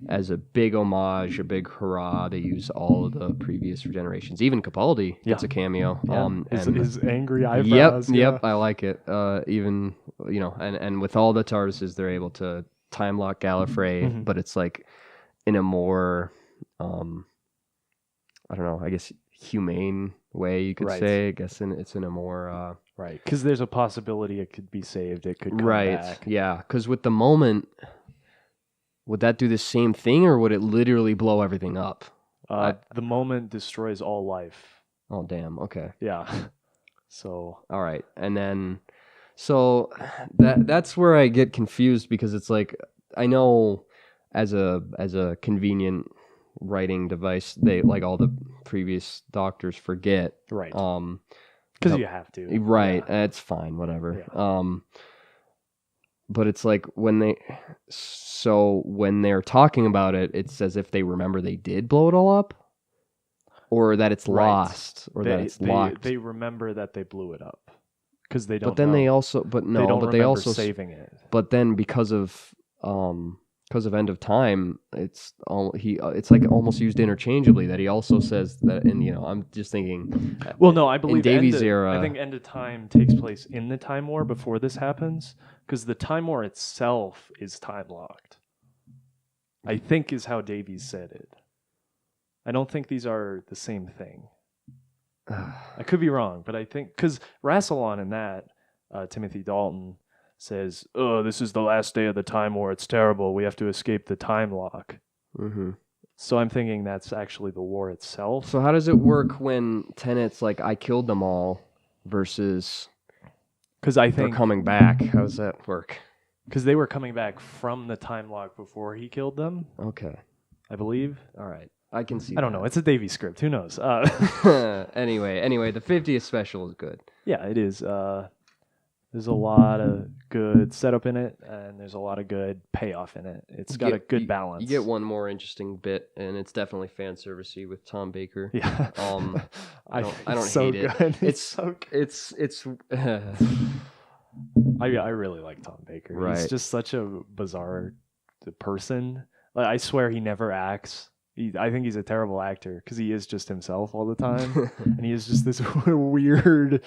as a big homage, a big hurrah, they use all of the previous regenerations. Even Capaldi gets a cameo. Yeah. His angry eyebrows. Yep, I like it. Even, and with all the TARDISes, they're able to time lock Gallifrey, but it's like in a more, I don't know, I guess humane way you could say. I guess it's in a more... right, because there's a possibility it could be saved. It could come back. Yeah, because with the moment, would that do the same thing, or would it literally blow everything up? The moment destroys all life. Oh, damn. Okay. Yeah. So... All right, and then... So that's where I get confused because it's like, I know as a convenient writing device, they like all the previous doctors forget. Right. Because you have to. Right. Yeah. It's fine. Whatever. Yeah. But it's like when they're talking about it, it's as if they remember they did blow it all up, or that it's lost, or that it's locked. They remember that they blew it up because they don't. But then they also saving it. But then because of End of Time, it's like almost used interchangeably. That he also says that, and I'm just thinking. Well, no, I believe in Davies' era. I think End of Time takes place in the Time War before this happens, because the Time War itself is time locked. I think is how Davies said it. I don't think these are the same thing. I could be wrong, but I think because Rassilon in that Timothy Dalton says, "Oh, this is the last day of the Time War. It's terrible. We have to escape the time lock." Mm-hmm. So I'm thinking that's actually the war itself. So how does it work when Tennant's like, "I killed them all," versus because I think they're coming back? How does that work? Because they were coming back from the time lock before he killed them. Okay, I believe. All right, I can see. I don't know. It's a Davies script. Who knows? Anyway, the 50th special is good. Yeah, it is. There's a lot of good setup in it, and there's a lot of good payoff in it. It's got a good balance. You get one more interesting bit, and it's definitely fan servicey with Tom Baker. Yeah, I don't hate it. It's so good. It's. I really like Tom Baker. Right. He's just such a bizarre person. Like, I swear he never acts. I think he's a terrible actor because he is just himself all the time, and he is just this weird.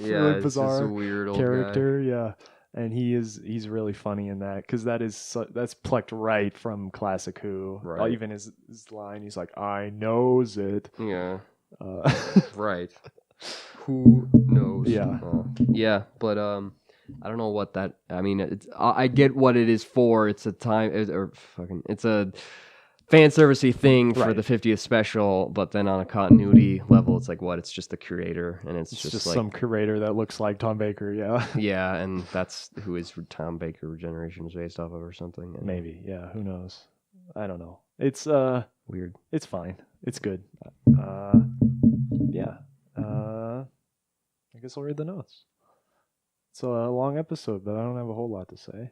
Yeah, really bizarre it's just a weird old character. guy. Yeah, And he's really funny in that because that's plucked right from classic Who. Right. Even his line, he's like, "I knows it." Yeah. Right. Who knows? Yeah. Yeah, but I don't know what that. I mean, I get what it is for. It's a it's a fan servicey thing for the 50th special, but then on a continuity level, it's like what? It's just the curator, and it's just like some curator that looks like Tom Baker. Yeah. Yeah, and that's who is Tom Baker Regeneration is based off of or something. And maybe. Yeah. Who knows? I don't know. It's weird. It's fine. It's good. Yeah. I guess I'll read the notes. It's a long episode, but I don't have a whole lot to say.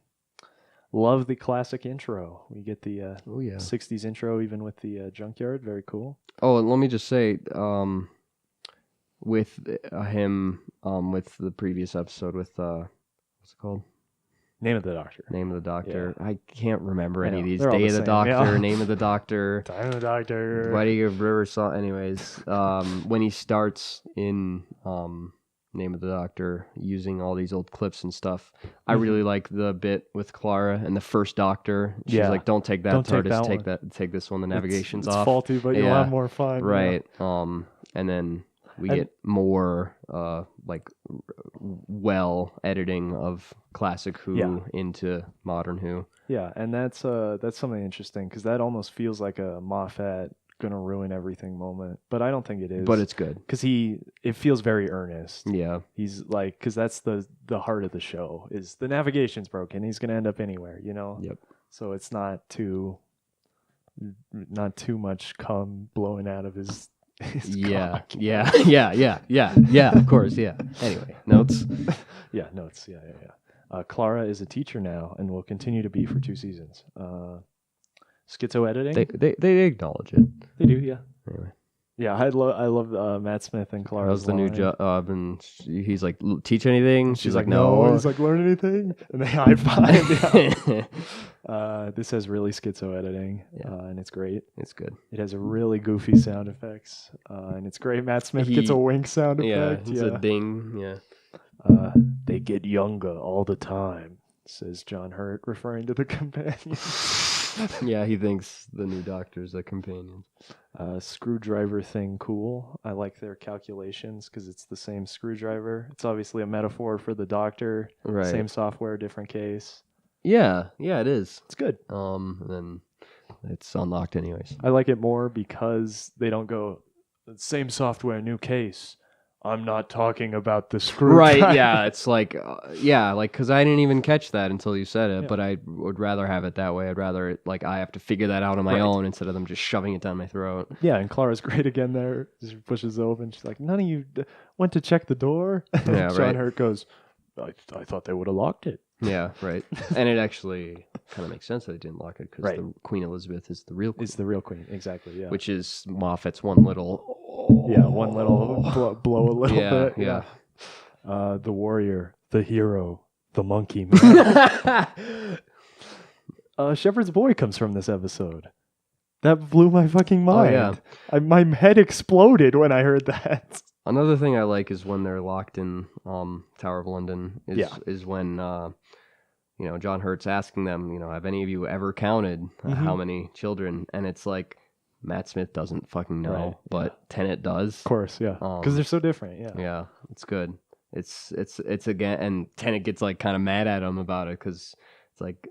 Love the classic intro. We get the 60s intro even with the junkyard. Very cool. Oh, and let me just say, with him, with the previous episode with, what's it called? Name of the Doctor. Name of the Doctor. Yeah. I can't remember any of these. They're Day of the Doctor, yeah. Name of the Doctor. Time of the Doctor. Buddy of River Song. Anyways, when he starts in Name of the Doctor using all these old clips and stuff, I really like the bit with Clara and the first Doctor. She's like, "Don't take that. Don't take this one. The navigation's off. It's faulty, but you'll have more fun." Right. Yeah. And then we get more well editing of classic Who into modern Who. Yeah, and that's something interesting because that almost feels like a Moffat gonna ruin everything moment, but I don't think it is. But it's good because it feels very earnest. Yeah, he's like, because that's the heart of the show is the navigation's broken. He's gonna end up anywhere, Yep. So it's not too much cum blowing out of his cock. Yeah. Of course, yeah. Anyway, notes. Notes. Yeah. Clara is a teacher now and will continue to be for 2 seasons. Schizo editing. They acknowledge it. They do, yeah. Anyway. Yeah, I love Matt Smith and Clara. How's the new job? And he's like, teach anything? She's like, no. He's like, learn anything? And they high five. This has really schizo editing, and it's great. It's good. It has a really goofy sound effects, and it's great. Matt Smith gets a wink sound effect. It's a ding. Yeah. They get younger all the time, says John Hurt, referring to the companion. Yeah, he thinks the new Doctor's a companion. Screwdriver thing, cool. I like their calculations because it's the same screwdriver. It's obviously a metaphor for the Doctor. Right. Same software, different case. Yeah, it is. It's good. Then it's unlocked anyways. I like it more because they don't go same software, new case. I'm not talking about the screwdriver. Right, yeah, it's like, because I didn't even catch that until you said it, but I would rather have it that way. I'd rather, I have to figure that out on my own instead of them just shoving it down my throat. Yeah, and Clara's great again there. She pushes open. She's like, none of you went to check the door? Yeah, John Hurt goes, I thought they would have locked it. Yeah, right. And it actually kind of makes sense that they didn't lock it because the Queen Elizabeth is the real queen. It's the real queen, exactly, yeah. Which is Moffat's one little... Yeah, one little blow a little bit. Yeah. The warrior, the hero, the monkey man. Shepherd's Boy comes from this episode. That blew my fucking mind. Oh, yeah. My head exploded when I heard that. Another thing I like is when they're locked in Tower of London is when John Hurt's asking them, have any of you ever counted how many children? And it's like Matt Smith doesn't fucking know, but Tennant does. Of course, yeah. Because they're so different, yeah. Yeah, it's good. It's again, and Tennant gets kind of mad at him about it because it's like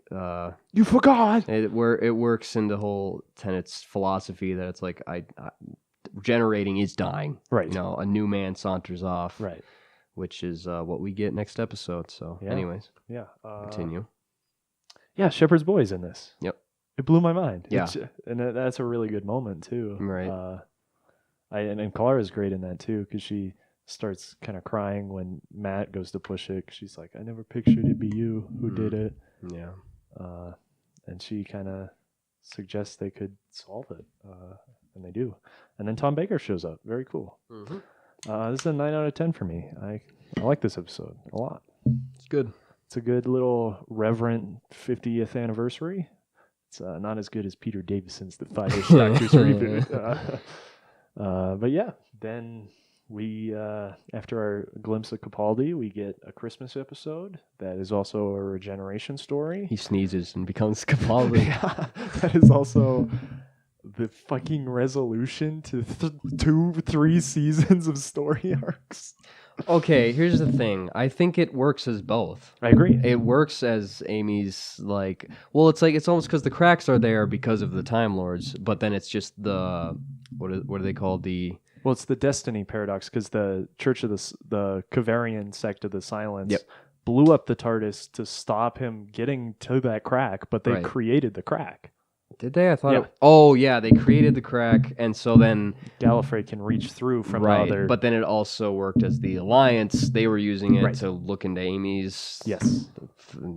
you forgot. It works in the whole Tennant's philosophy that it's like I generating is dying. Right. A new man saunters off. Right. Which is what we get next episode. So, anyways. Yeah. Continue. Yeah, Shepherd's Boy's in this. Yep. It blew my mind. Yeah. And that's a really good moment, too. Right. And Clara's great in that, too, because she starts kind of crying when Matt goes to push it. She's like, I never pictured it'd be you who did it. Yeah. And she kind of suggests they could solve it. And they do. And then Tom Baker shows up. Very cool. Mm-hmm. This is a 9 out of 10 for me. I like this episode a lot. It's good. It's a good little reverent 50th anniversary. It's not as good as Peter Davison's The Five-ish Doctors reboot. But yeah, then we after our glimpse of Capaldi, we get a Christmas episode that is also a regeneration story. He sneezes and becomes Capaldi. Yeah, that is also the fucking resolution to 3 seasons of story arcs. Okay, here's the thing. I think it works as both. I agree. It works as Amy's like. Well, it's almost because the cracks are there because of the Time Lords, but then it's just the what are they called? Well, it's the Destiny paradox because the Church of the Kavarian sect of the Silence blew up the TARDIS to stop him getting to that crack, but they created the crack. Did they? I thought. Yeah. They created the crack, and so then Gallifrey can reach through from the other. But then it also worked as the Alliance. They were using it to look into Amy's. Yes.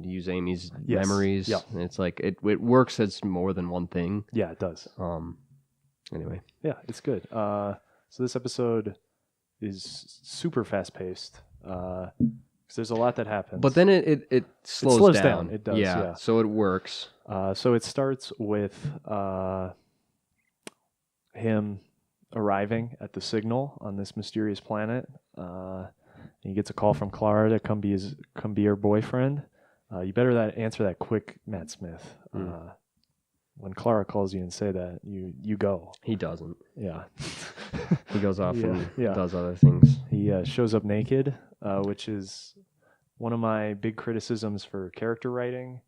Use Amy's memories. Yeah. And it's like it works as more than one thing. Yeah, it does. Anyway. Yeah, it's good. So this episode is super fast paced. Because there's a lot that happens. But then it slows down. It does. Yeah. So it works. So it starts with him arriving at the signal on this mysterious planet. He gets a call from Clara to come be her boyfriend. You better answer that quick, Matt Smith. When Clara calls you and say that, you go. He doesn't. Yeah. He goes off and does other things. He shows up naked, which is one of my big criticisms for character writing.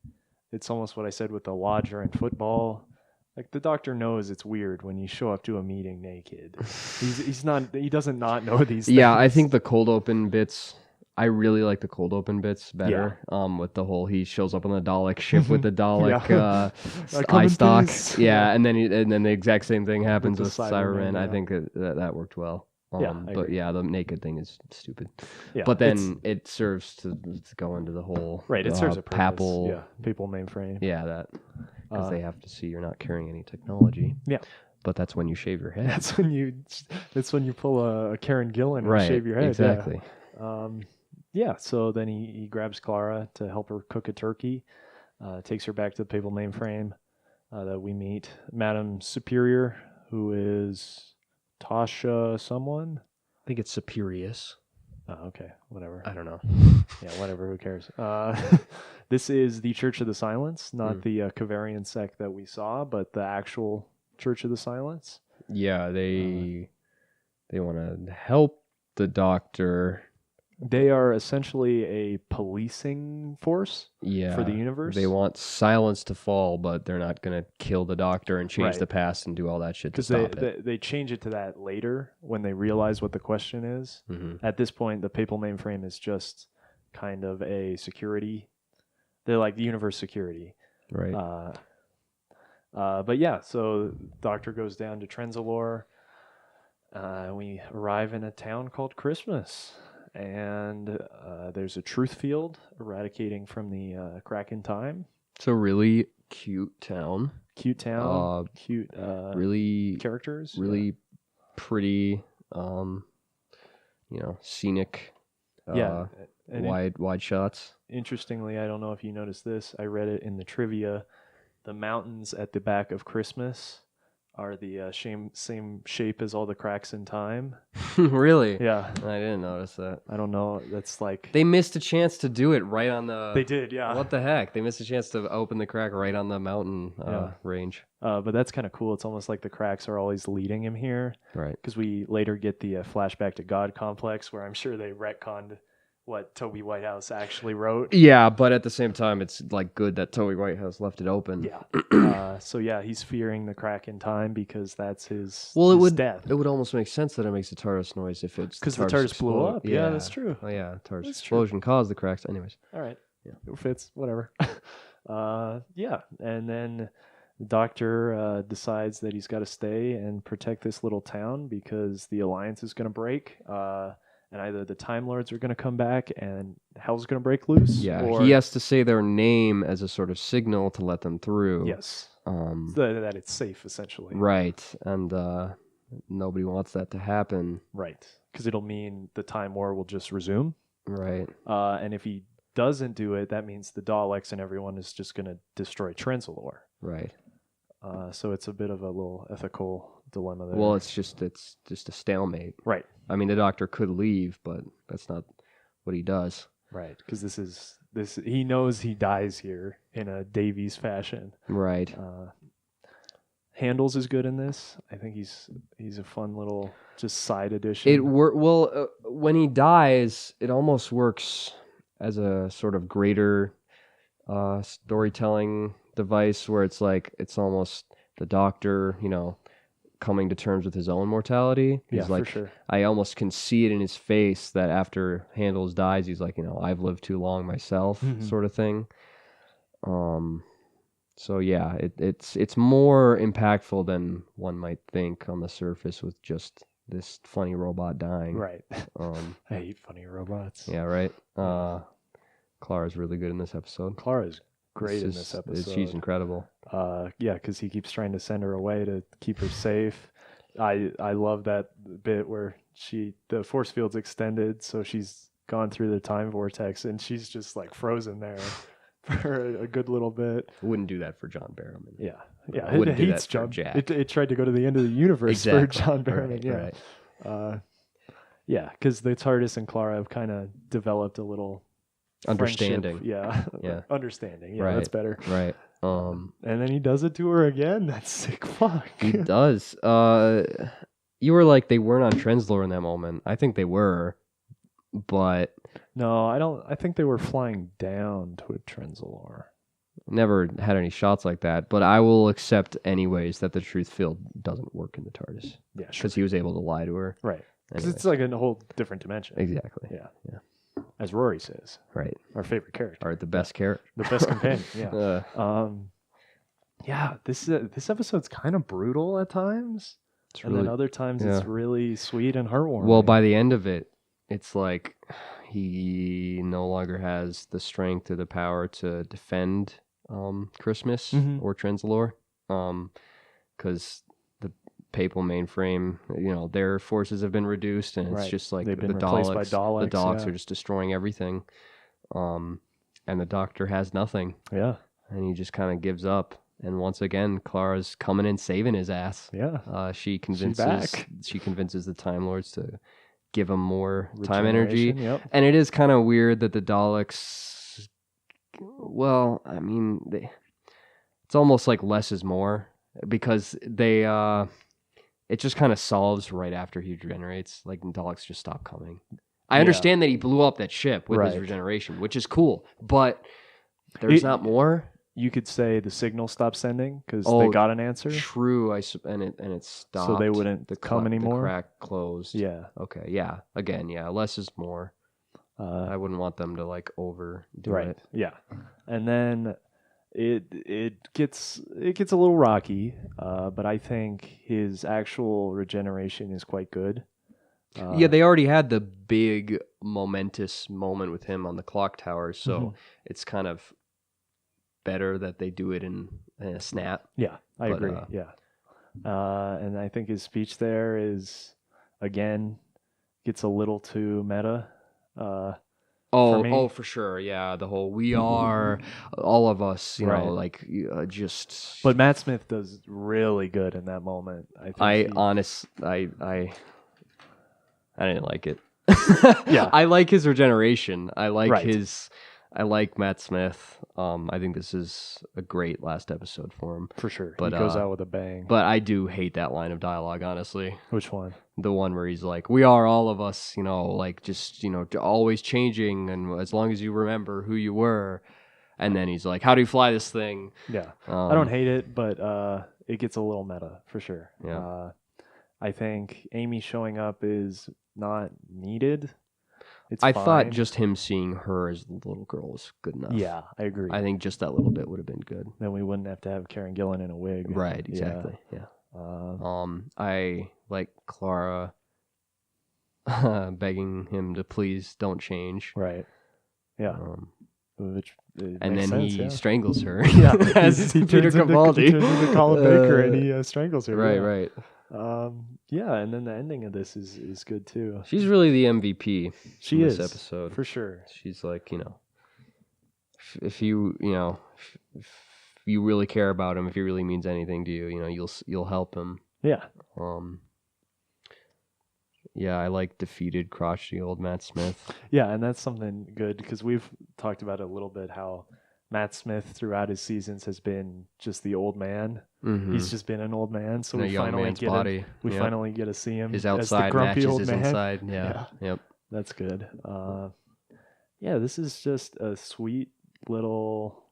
It's almost what I said with the lodger in football. Like, the Doctor knows it's weird when you show up to a meeting naked. He doesn't not know these things. Yeah, I think the cold open bits, I really like the cold open bits better. With the whole, he shows up on the Dalek ship with the Dalek eye stalk. Yeah, and then the exact same thing happens with Cyberman. I think that worked well. But the naked thing is stupid. Yeah, but then it serves to go into the whole it serves a purpose. Papal people mainframe. Yeah, that because they have to see you're not carrying any technology. Yeah, but that's when you shave your head. That's when you pull a Karen Gillan and shave your head. Exactly. So then he grabs Clara to help her cook a turkey. Takes her back to the papal mainframe. That we meet Madame Superior, who is Tasha someone? I think it's Superius. Oh, okay. Whatever. I don't know. Yeah, whatever. Who cares? This is the Church of the Silence, not the Kavarian sect that we saw, but the actual Church of the Silence. Yeah, they want to help the Doctor. They are essentially a policing force for the universe. They want silence to fall, but they're not going to kill the Doctor and change the past and do all that shit to stop it. They change it to that later when they realize what the question is. Mm-hmm. At this point, the papal mainframe is just kind of a security. They're like the universe security. Right. But yeah, so Doctor goes down to Trenzalore. We arrive in a town called Christmas. And there's a truth field eradicating from the crack in time. It's a really cute town. Cute, really characters. Really pretty, scenic. Wide shots. Interestingly, I don't know if you noticed this. I read it in the trivia. The mountains at the back of Christmas are the same shape as all the cracks in time. Really? Yeah. I didn't notice that. I don't know. That's like... They missed a chance to do it right on the... They did, yeah. What the heck? They missed a chance to open the crack right on the mountain range. But that's kind of cool. It's almost like the cracks are always leading him here. Right. Because we later get the flashback to God Complex, where I'm sure they retconned what Toby Whitehouse actually wrote. Yeah, but at the same time, it's like good that Toby Whitehouse left it open. Yeah. So yeah, he's fearing the crack in time because that's his death. It would almost make sense that it makes a TARDIS noise if it's because the TARDIS blew up. Yeah, that's true. Oh yeah, TARDIS explosion caused the cracks. Anyways. All right. Yeah, it fits. Whatever. Yeah, and then the Doctor decides that he's got to stay and protect this little town because the Alliance is going to break. And either the Time Lords are going to come back and hell's going to break loose. Yeah, or... he has to say their name as a sort of signal to let them through. Yes. That it's safe, essentially. Right. And nobody wants that to happen. Right. Because it'll mean the Time War will just resume. Right. And if he doesn't do it, that means the Daleks and everyone is just going to destroy Trenzalore. Right. So it's a bit of a little ethical dilemma there. Well, it's just a stalemate. Right. I mean, the Doctor could leave, but that's not what he does. Right, because he knows he dies here in a Davies fashion. Right. Handles is good in this. I think he's a fun little just side addition. When he dies, it almost works as a sort of greater storytelling device where it's like it's almost the Doctor, coming to terms with his own mortality. He's like, for sure. I almost can see it in his face that after Handles dies, he's like, I've lived too long myself, sort of thing. So yeah, it's more impactful than one might think on the surface with just this funny robot dying. Right. I hate funny robots. Yeah, right. Clara's really good in this episode. Clara's great in this episode. She's incredible. Yeah, because he keeps trying to send her away to keep her safe. I love that bit where the force field's extended, so she's gone through the time vortex, and she's just like frozen there for a good little bit. Wouldn't do that for John Barrowman. Yeah. It hates John. It tried to go to the end of the universe for John Barrowman. Right, yeah. Yeah, because the TARDIS and Clara have kind of developed a little understanding. Yeah. Understanding. Yeah, that's better. Right. And then he does it to her again. That's sick. Fuck. He does. You were like they weren't on Trenzlore in that moment. I think they were, but no, I don't. I think they were flying down to a Trenzlore. Never had any shots like that, but I will accept anyways that the truth field doesn't work in the TARDIS. Yeah, because he was able to lie to her. Right. Because it's like a whole different dimension. Exactly. Yeah. As Rory says. Right. Our favorite character. Or the best character. The best companion. Yeah. Yeah. This episode's kind of brutal at times, then other times it's really sweet and heartwarming. Well, by the end of it, it's like he no longer has the strength or the power to defend Christmas or Trenzlore, because the papal mainframe, their forces have been reduced, and it's just like they've been replaced by Daleks. The Daleks are just destroying everything, and the Doctor has nothing. Yeah, and he just kind of gives up. And once again, Clara's coming in saving his ass. Yeah, she convinces the Time Lords to give him more time energy. Yep. And it is kind of weird that the Daleks, well, I mean, it's almost like less is more, because they it just kind of solves right after he regenerates. Like, the Daleks just stop coming. I understand that he blew up that ship with his regeneration, which is cool, but there's not more. You could say the signal stopped sending because they got an answer. True, and it stopped. So they wouldn't come anymore. The crack closed. Yeah. Okay. Yeah. Again. Yeah. Less is more. I wouldn't want them to like overdo it. Yeah. And then it gets a little rocky, but I think his actual regeneration is quite good. Yeah, they already had the big momentous moment with him on the clock tower, so it's kind of better that they do it in a snap. Yeah, I agree. And I think his speech there is, again, gets a little too meta. For sure. Yeah, the whole "we are all of us," just. But Matt Smith does really good in that moment. I didn't like it. Yeah, I like his regeneration. I like Matt Smith. I think this is a great last episode for him. For sure. But, he goes out with a bang. But I do hate that line of dialogue, honestly. Which one? The one where he's like, "We are all of us," just, always changing, and as long as you remember who you were. And then he's like, "How do you fly this thing?" Yeah. I don't hate it, but it gets a little meta, for sure. Yeah. I think Amy showing up is not needed. I thought just him seeing her as the little girl was good enough. Yeah, I agree. I think just that little bit would have been good. Then we wouldn't have to have Karen Gillan in a wig. Right, exactly. Yeah. I like Clara begging him to please don't change. Right. Yeah. And then he strangles her. Yeah. As he Peter Capaldi. He turns into Colin Baker and he strangles her. Right. Yeah, and then the ending of this is good too. She's really the MVP. She is this episode for sure. She's like, if you you really care about him, if he really means anything to you, you'll help him. Yeah. Yeah, I like defeated, crotchety old Matt Smith. Yeah, and that's something good because we've talked about it a little bit how Matt Smith throughout his seasons has been just the old man. Mm-hmm. He's just been an old man, so we finally get to see him. His outside as the grumpy matches old his man. inside. Yeah. Yep. That's good. Yeah, this is just a sweet little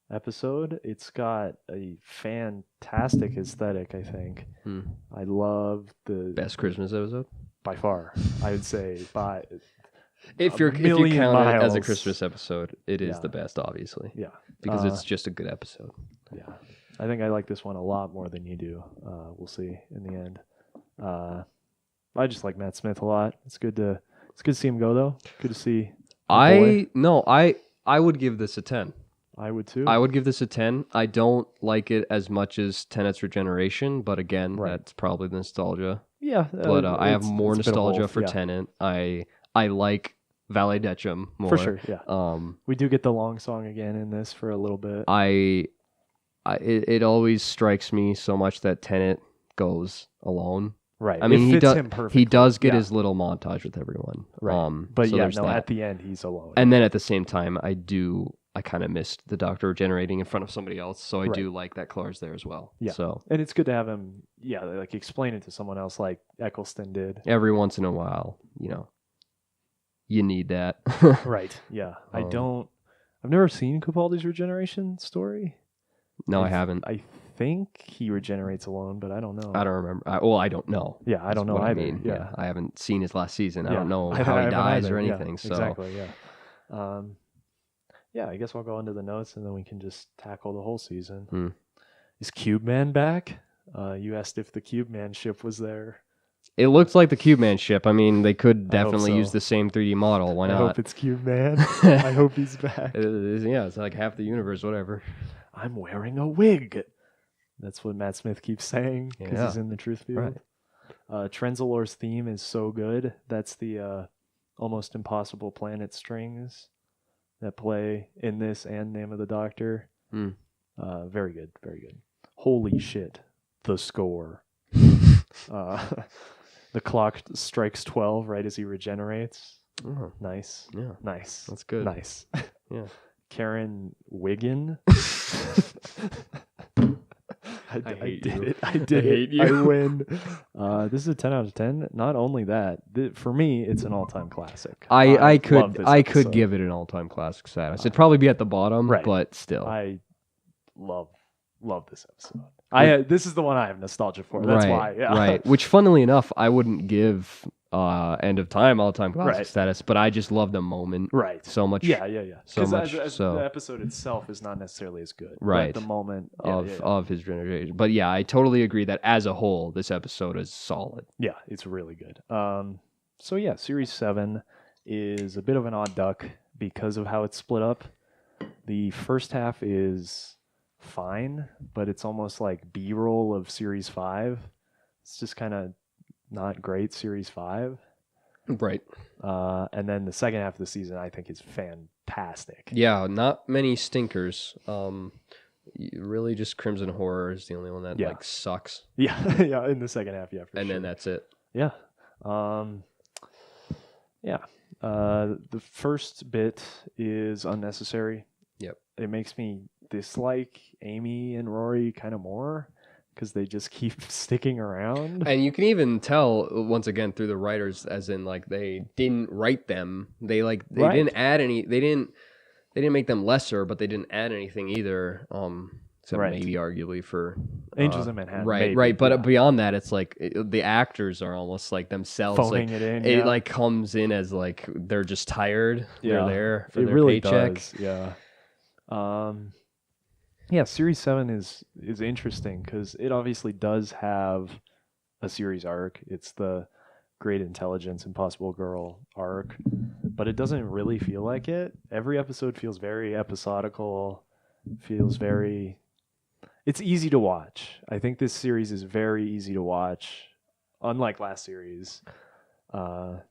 episode. It's got a fantastic aesthetic, I think. I love the best Christmas episode by far. I would say if you count it as a Christmas episode, it is the best, obviously. Yeah, because it's just a good episode. Yeah, I think I like this one a lot more than you do. We'll see in the end. I just like Matt Smith a lot. It's good to see him go though. Good to see. I would give this a 10. I would too. I would give this a 10. I don't like it as much as Tenet's Regeneration, but again, that's probably the nostalgia. Yeah, but I have more nostalgia for Tenet. I like Valet Decem more. For sure, yeah. We do get the long song again in this for a little bit. It always strikes me so much that Tenet goes alone. Right. I mean, he does get his little montage with everyone. Right. But so at the end, he's alone. And then at the same time, I kind of missed the Doctor regenerating in front of somebody else, so I do like that Clara's there as well. Yeah. So, and it's good to have him, like explain it to someone else like Eccleston did. Every once in a while, you need that. Right. Yeah. I've never seen Capaldi's regeneration story. No, I haven't. I think he regenerates alone, but I don't know. I don't remember. I don't know. Yeah, I don't know either. I mean. Yeah, I haven't seen his last season. I don't know how he dies or anything. Yeah, so exactly. Yeah. Yeah, I guess I'll go into the notes and then we can just tackle the whole season. Is Cube Man back? You asked if the Cube Man ship was there. It looks like the Cube Man ship. I mean, they could definitely use the same 3D model. Why not? I hope it's Cube Man. I hope he's back. It's like half the universe, whatever. I'm wearing a wig. That's what Matt Smith keeps saying because he's in the truth field. Right. Trenzalor's theme is so good. That's the Almost Impossible Planet strings that play in this and Name of the Doctor. Very good, very good. Holy shit, the score. The clock strikes 12 right as he regenerates. Oh. Nice. Yeah. Nice. That's good. Nice. Yeah. Karen Wiggin. I hate did you. it. I did I hate it. you. I win. This is a 10 out of 10. Not only that, for me, it's an all-time classic. I could give it an all-time classic status. It'd probably be at the bottom, but still. I love this episode. This is the one I have nostalgia for. That's why. Yeah. Right. Which, funnily enough, I wouldn't give End of Time all-time classic status, but I just love the moment so much. Yeah. So much. The episode itself is not necessarily as good. Right. But the moment of his regeneration. But yeah, I totally agree that as a whole, this episode is solid. Yeah, it's really good. So yeah, Series 7 is a bit of an odd duck because of how it's split up. The first half is fine, but it's almost like B-roll of Series 5. It's just kind of not great Series 5. Right. And then the second half of the season, I think, is fantastic. Yeah, not many stinkers. Really just Crimson Horror is the only one that sucks. Yeah, yeah, in the second half, for and then that's it. Yeah. The first bit is unnecessary. Yep. It makes me dislike Amy and Rory kind of more because they just keep sticking around. And you can even tell once again through the writers, as in like they didn't write them. They didn't add any. They didn't make them lesser, but they didn't add anything either. Except maybe arguably for Angels in Manhattan. Right, maybe, right. But beyond that, it's like the actors are almost like themselves phoning like, it in. It like comes in as like they're just tired. Yeah. They're there for it their really paycheck. Does. Yeah. Series 7 is interesting because it obviously does have a series arc. It's the Great Intelligence Impossible Girl arc, but it doesn't really feel like it. Every episode feels very episodical, it's easy to watch. I think this series is very easy to watch, unlike last series. I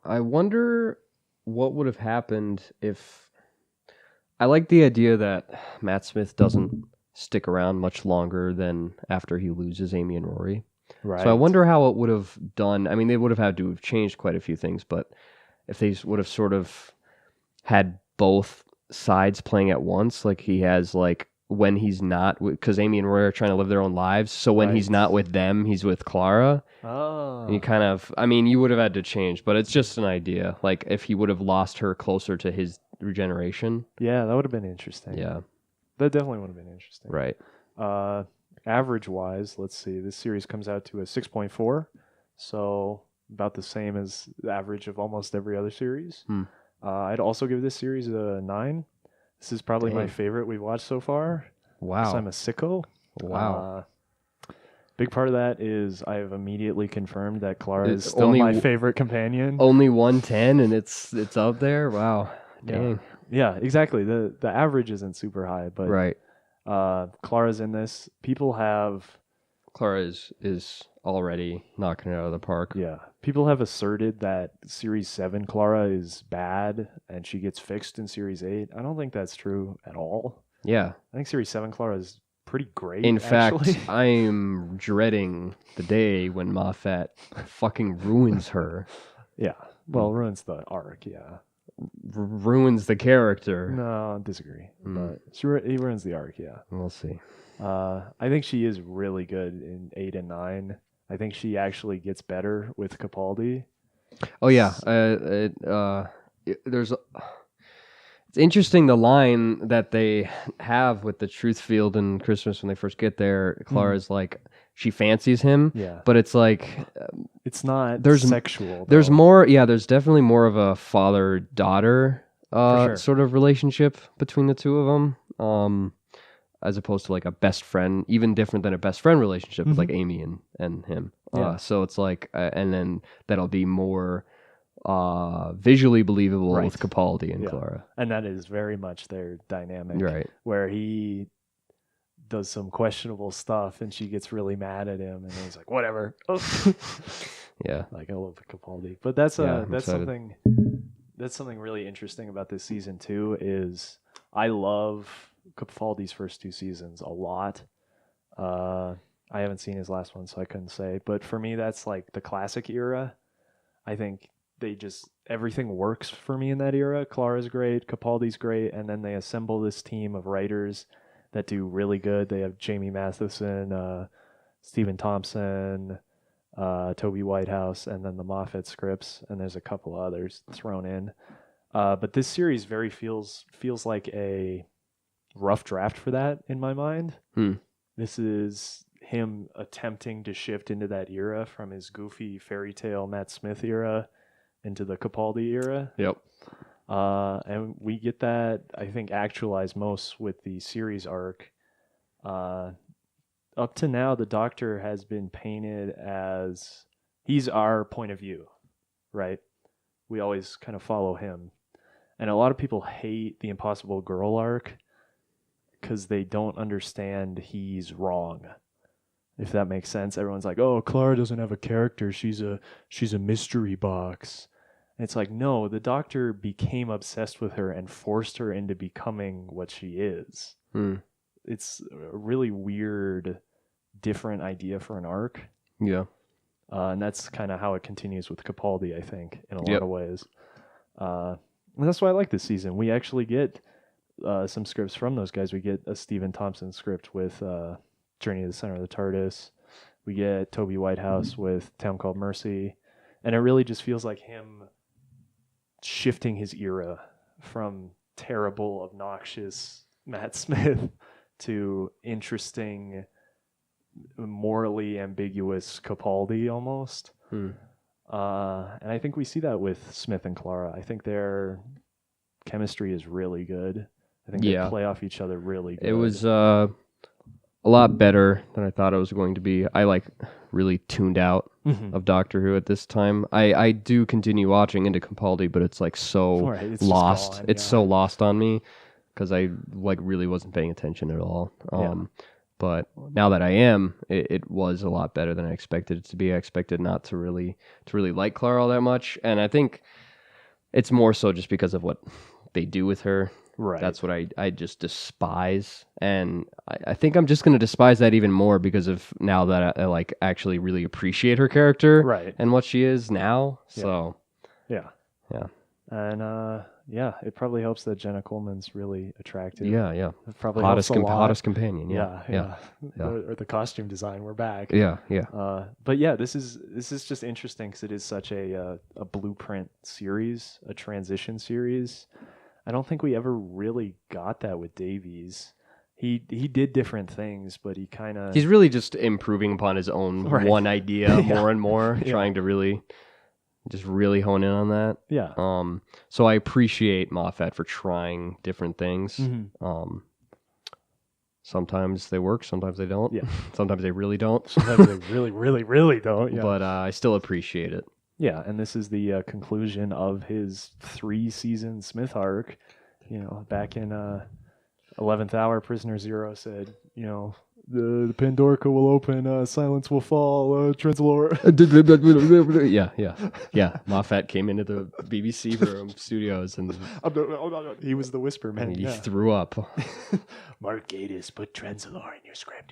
wonder what would have happened if... I like the idea that Matt Smith doesn't stick around much longer than after he loses Amy and Rory. Right. So I wonder how it would have done. I mean, they would have had to have changed quite a few things, but if they would have sort of had both sides playing at once, like he has, like when he's not, because Amy and Rory are trying to live their own lives. So when he's not with them, he's with Clara. Oh. You kind of, I mean, you would have had to change, but it's just an idea. Like if he would have lost her closer to his regeneration. Yeah, that would have been interesting. Yeah. That definitely would have been interesting. Right. Average-wise, let's see. This series comes out to a 6.4, so about the same as the average of almost every other series. I'd also give this series a 9. This is probably my favorite we've watched so far. Wow. So I'm a sicko. Wow. Big part of that is I have immediately confirmed that Clara is still my favorite companion. Only 110 and it's out there? Wow. Dang. Yeah, exactly. The average isn't super high, but right. Clara's in this. People have... Clara is already knocking it out of the park. Yeah. People have asserted that Series 7 Clara is bad and she gets fixed in Series 8. I don't think that's true at all. Yeah. I think Series 7 Clara is pretty great, in fact, I'm dreading the day when Moffat fucking ruins her. Yeah. Well, ruins the arc, yeah. Ruins the character. No, I disagree. But he ruins the arc, yeah. We'll see. I think she is really good in 8 and 9. I think she actually gets better with Capaldi. Oh yeah, there's. It's interesting the line that they have with the truth field in Christmas when they first get there. Clara's like she fancies him, but it's like it's not sexual. There's more. Yeah, there's definitely more of a father-daughter sort of relationship between the two of them. As opposed to like a best friend, even different than a best friend relationship with like Amy and him. So it's like, and then that'll be more visually believable with Capaldi and Clara. And that is very much their dynamic. Right. Where he does some questionable stuff and she gets really mad at him and he's like, whatever. Yeah. Like I love Capaldi. But that's something really interesting about this season too is I love Capaldi's first 2 seasons a lot. I haven't seen his last one, so I couldn't say. But for me, that's like the classic era. I think everything works for me in that era. Clara's great, Capaldi's great, and then they assemble this team of writers that do really good. They have Jamie Matheson, Stephen Thompson, Toby Whitehouse, and then the Moffat scripts, and there's a couple others thrown in. But this series feels like a rough draft for that in my mind. This is him attempting to shift into that era from his goofy fairy tale Matt Smith era into the Capaldi era. Yep. And we get that, I think, actualized most with the series arc. Up to now, the Doctor has been painted as he's our point of view, right? We always kind of follow him. And a lot of people hate the Impossible Girl arc because they don't understand he's wrong. If that makes sense. Everyone's like, oh, Clara doesn't have a character. She's a mystery box. And it's like, no, the Doctor became obsessed with her and forced her into becoming what she is. It's a really weird, different idea for an arc. Yeah. And that's kind of how it continues with Capaldi, I think, in a lot of ways. And that's why I like this season. We actually get some scripts from those guys. We get a Stephen Thompson script with Journey to the Center of the TARDIS. We get Toby Whitehouse with Town Called Mercy. And it really just feels like him shifting his era from terrible, obnoxious Matt Smith to interesting, morally ambiguous Capaldi almost. And I think we see that with Smith and Clara. I think their chemistry is really good. I think they play off each other really good. It was a lot better than I thought it was going to be. I really tuned out of Doctor Who at this time. I do continue watching into Capaldi, but it's like so it's lost. gone, it's so lost on me because I really wasn't paying attention at all. But now that I am, it was a lot better than I expected it to be. I expected not to really like Clara all that much, and I think it's more so just because of what they do with her. Right. That's what I just despise. And I think I'm just going to despise that even more because of now that I like actually really appreciate her character right. and what she is now. So, yeah. And, it probably helps that Jenna Coleman's really attractive. Yeah. It probably hottest hottest companion. Yeah. Or the costume design, we're back. Yeah. But yeah, this is just interesting because it is such a blueprint series, a transition series. I don't think we ever really got that with Davies. He did different things, but he's really just improving upon his own one idea more and more, trying to really hone in on that. Yeah. So I appreciate Moffat for trying different things. Mm-hmm. Sometimes they work, sometimes they don't. Yeah. Sometimes they really don't. Sometimes they really, really, really don't. Yeah. But I still appreciate it. Yeah, and this is the conclusion of his 3-season Smith arc. Back in 11th Hour, Prisoner Zero said, the Pandorica will open, silence will fall, Trenzalore. Yeah. Moffat came into the BBC room studios and he was the whisper man. And he threw up. Mark Gatiss, put Trenzalore in your script.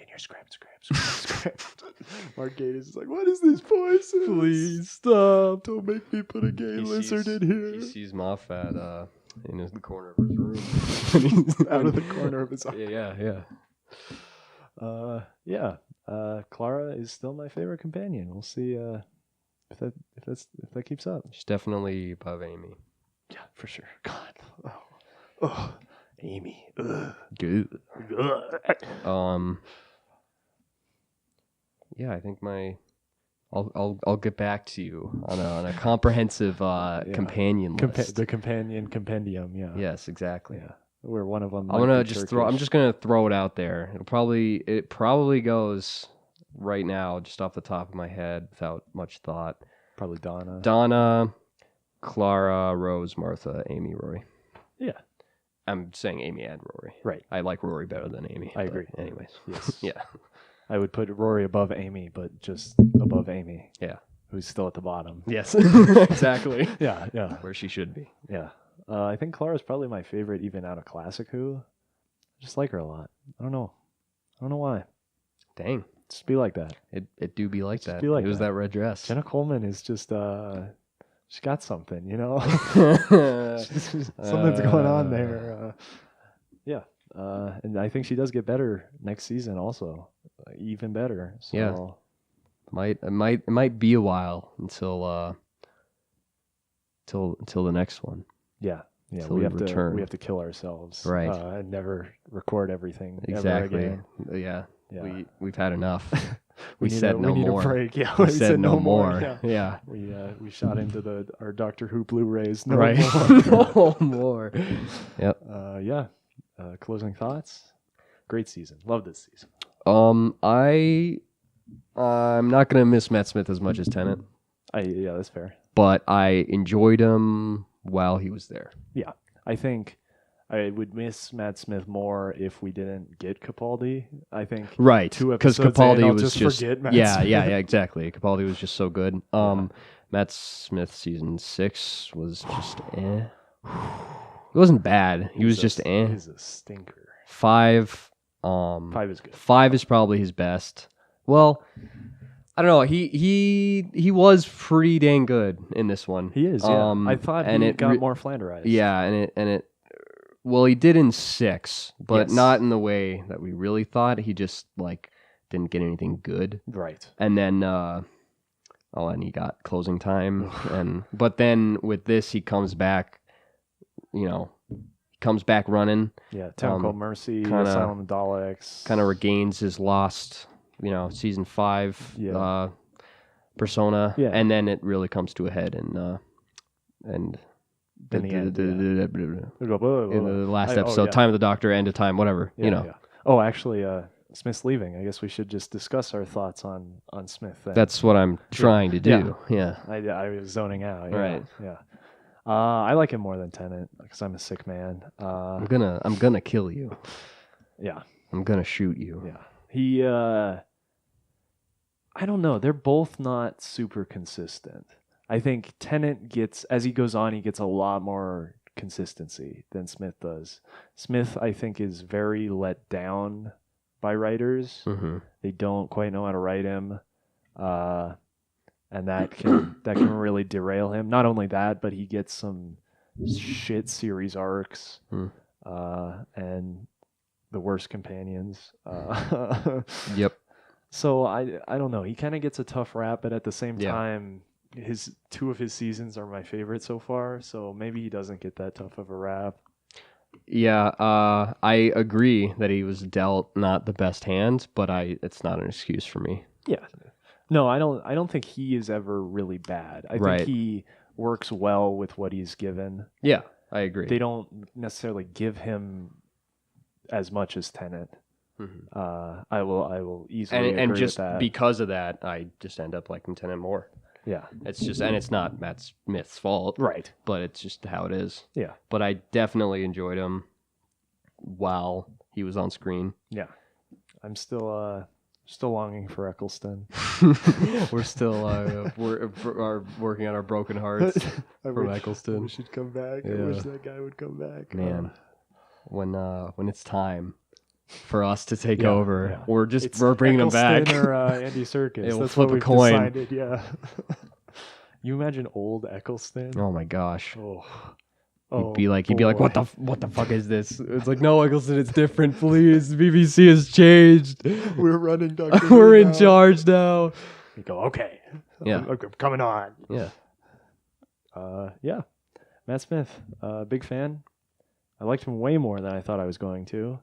Mark Gatiss is like, what is this voice? Please stop. Don't make me put a gay lizard in here. He sees Moffat in the corner of his room. Out of the corner of his eye. Yeah. Clara is still my favorite companion. We'll see if that keeps up. She's definitely above Amy. Yeah, for sure. God. Oh. Amy. Ugh. Good. Yeah, I think I'll get back to you on a comprehensive companion list. The companion compendium. Yeah. Yes, exactly. Yeah. Where one of them. I'm just gonna throw it out there. It probably goes right now, just off the top of my head, without much thought. Probably Donna. Donna, Clara, Rose, Martha, Amy, Rory. Yeah. I'm saying Amy and Rory. Right. I like Rory better than Amy. I agree. Anyways. Yes. Yeah. I would put Rory above Amy, but just above Amy. Yeah. Who's still at the bottom. Yes. Exactly. Yeah. Where she should be. Yeah. I think Clara's probably my favorite, even out of Classic Who. I just like her a lot. I don't know why. Dang. Just be like that. It do be like just that. Be like it was that red dress. Jenna Coleman is just she's got something, something's going on there. And I think she does get better next season also. Even better. So yeah. It might be a while until the next one. Yeah. We have to kill ourselves. Right. And never record everything. Exactly. Ever again. Yeah. We've had enough. we said no more. We need a break. Yeah. We said no more. Yeah. We shot into our Doctor Who Blu-rays. No right. more. No more. Yep. Closing thoughts. Great season. Love this season. I'm not gonna miss Matt Smith as much as Tennant. That's fair. But I enjoyed him while he was there. Yeah, I think I would miss Matt Smith more if we didn't get Capaldi. I think right, 2 episodes because Capaldi was just forget Matt Smith. Yeah, exactly. Capaldi was just so good. Matt Smith season 6 was just It wasn't bad. He was just He's a stinker. 5. 5 is good. 5 is probably his best. Well, I don't know. He was pretty dang good in this one. He is. Yeah. I thought he got more Flanderized. Yeah, and it. Well, he did in 6, but not in the way that we really thought. He just didn't get anything good. Right. And then, and he got closing time, but then with this, he comes back. Comes back running. Yeah, Town Called Mercy, Asylum and Daleks. Kind of regains his lost, season 5 persona. Yeah. And then it really comes to a head in the last episode, Time of the Doctor, End of Time, whatever, Yeah. Oh, actually, Smith's leaving. I guess we should just discuss our thoughts on Smith. Then. That's what I'm trying to do. Yeah. I was zoning out. Yeah. Right. Yeah. I like him more than Tennant because I'm a sick man. I'm gonna kill you. Yeah. I'm gonna shoot you. Yeah. He. I don't know. They're both not super consistent. I think Tennant as he goes on, he gets a lot more consistency than Smith does. Smith, I think, is very let down by writers. Mm-hmm. They don't quite know how to write him, and that can really derail him. Not only that, but he gets some shit series arcs, and the worst companions. Yep. So I don't know. He kind of gets a tough rap, but at the same time, two of his seasons are my favorite so far. So maybe he doesn't get that tough of a rap. Yeah, I agree that he was dealt not the best hand, but it's not an excuse for me. Yeah. No, I don't think he is ever really bad. I think he works well with what he's given. Yeah, I agree. They don't necessarily give him as much as Tennant. Mm-hmm. I will easily agree and just with that. because of that, I just end up liking Tennant more. Yeah, it's just, and it's not Matt Smith's fault, right? But it's just how it is. Yeah, but I definitely enjoyed him while he was on screen. Yeah, I'm still longing for Eccleston. We're still we're working on our broken hearts from Eccleston. We should come back. Yeah. I wish that guy would come back. Man, when it's time for us to take over, we're bringing him back. Or Andy Serkis. We'll That's flip what a coin. Decided, yeah. You imagine old Eccleston? Oh my gosh. He'd be like, what the fuck is this? It's like, no, Eccleston, it's different. Please, BBC has changed. We're running Doctor. We're in charge now. You go, okay. Yeah, I'm coming on. Yeah. Yeah. Matt Smith, big fan. I liked him way more than I thought I was going to.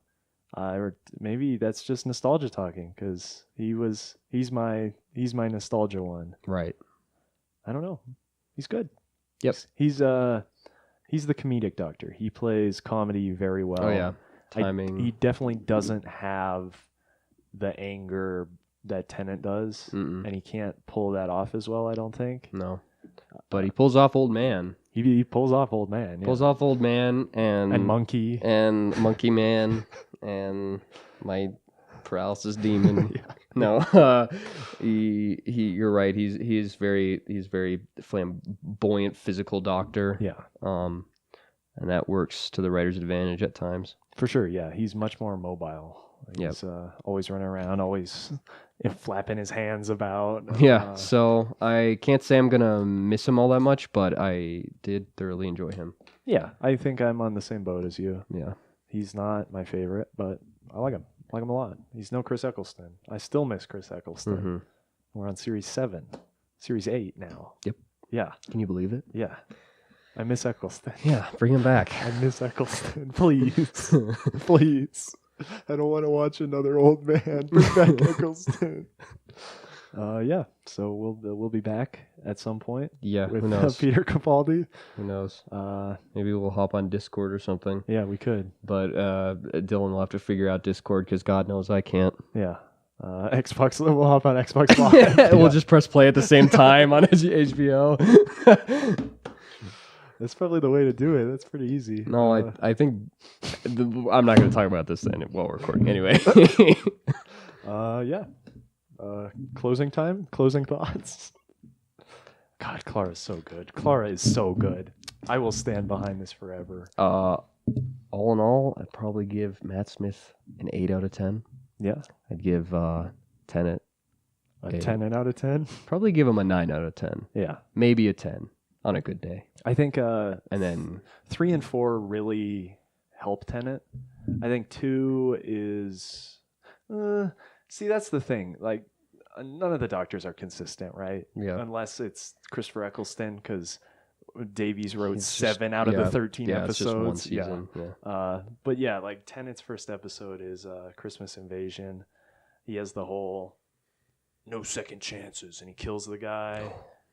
Or maybe that's just nostalgia talking, because he's my nostalgia one. Right. I don't know. He's good. Yep. He's the comedic Doctor. He plays comedy very well. Oh yeah. Timing. He definitely doesn't have the anger that Tennant does, and he can't pull that off as well, I don't think. No. But he pulls off Old Man. He pulls off Old Man. Yeah. Pulls off Old Man and Monkey. And Monkey Man and my paralysis demon. No. You're right. He's very flamboyant physical Doctor. Yeah. And that works to the writer's advantage at times. For sure, yeah. He's much more mobile. He's always running around, always flapping his hands about. Yeah, so I can't say I'm going to miss him all that much, but I did thoroughly enjoy him. Yeah, I think I'm on the same boat as you. Yeah. He's not my favorite, but I like him. I like him a lot. He's no Chris Eccleston. I still miss Chris Eccleston. Mm-hmm. We're on Series 7. Series 8 now. Yep. Yeah. Can you believe it? Yeah. I miss Eccleston. Yeah, bring him back. I miss Eccleston. Please. Please. I don't want to watch another old man. Bring back Eccleston. Yeah. So we'll be back at some point. Yeah. With who knows? Peter Capaldi. Who knows? Maybe we'll hop on Discord or something. Yeah, we could. But Dylan will have to figure out Discord because God knows I can't. Yeah. Xbox. We'll hop on Xbox Live. Yeah. We'll just press play at the same time on HBO. That's probably the way to do it. That's pretty easy. No, I think I'm not going to talk about this then while we're recording anyway. Yeah. Closing time? Closing thoughts? God, Clara's so good. Clara is so good. I will stand behind this forever. All in all, I'd probably give Matt Smith an 8 out of 10. Yeah. I'd give Tennant a 10 out of 10? Probably give him a 9 out of 10. Yeah. Maybe a 10 on a good day. I think and then 3 and 4 really help Tennant. I think 2 is see, that's the thing. Like, none of the Doctors are consistent, right? Yeah. Unless it's Christopher Eccleston, because Davies wrote 7 out of the 13 episodes. It's just one season. Yeah. But yeah, like Tennant's first episode is Christmas Invasion. He has the whole no second chances, and he kills the guy.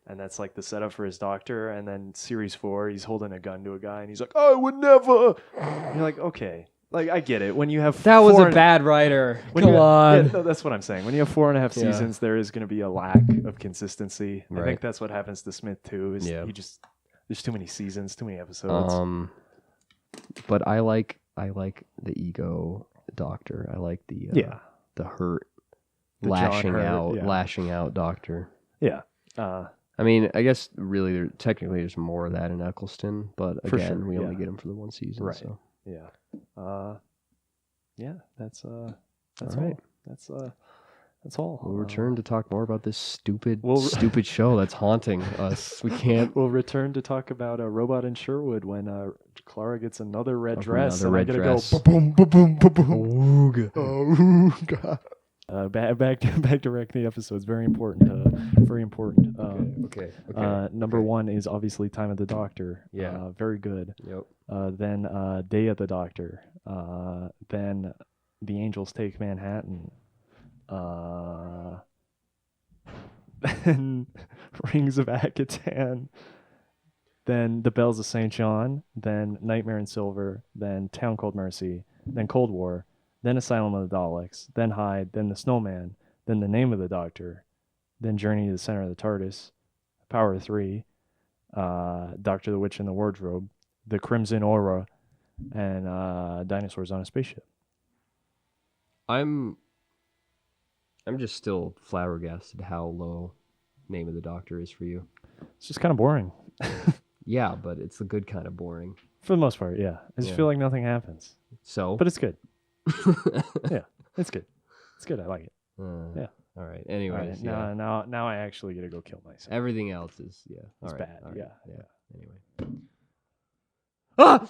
And that's like the setup for his Doctor. And then series 4, he's holding a gun to a guy, and he's like, "I would never." And you're like, okay, like I get it. When you have that was a bad writer. Come on. Yeah, no, that's what I'm saying. When you have 4.5 seasons, there is going to be a lack of consistency. Right. I think that's what happens to Smith too. Is he just there's too many seasons, too many episodes. But I like the ego Doctor. I like the hurt, the lashing out Doctor. Yeah. I mean, I guess really, technically, there's more of that in Eccleston, but again, we only yeah. get him for the one season. Right. So. Yeah. Yeah. That's all all. Right. That's all. We'll return to talk more about this stupid show that's haunting us. We can't. We'll return to talk about a robot in Sherwood when Clara gets another red dress, another and red I dress. gotta go boom, boom, boom, boom, boom. Ooga. Back to wreck the episodes. Very important. Very important. Okay. Number one is obviously Time of the Doctor. Yeah. Very good. Yep. Then Day of the Doctor. Then The Angels Take Manhattan. Then Rings of Akhaten. Then The Bells of St. John. Then Nightmare in Silver. Then Town Called Mercy. Then Cold War. Then Asylum of the Daleks. Then Hyde. Then The Snowman. Then The Name of the Doctor. Then Journey to the Center of the TARDIS. Power of Three. Doctor the Witch in the Wardrobe. The Crimson Aura. And Dinosaurs on a Spaceship. I'm just still flabbergasted how low Name of the Doctor is for you. It's just kind of boring. Yeah, but it's the good kind of boring. For the most part, yeah. I just feel like nothing happens. So? But it's good. Yeah, it's good. It's good. I like it. Yeah. All right. Anyways, right. Now I actually get to go kill myself. Everything else is it's bad. All right. Yeah. Anyway. Ah!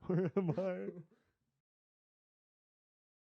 Where am I?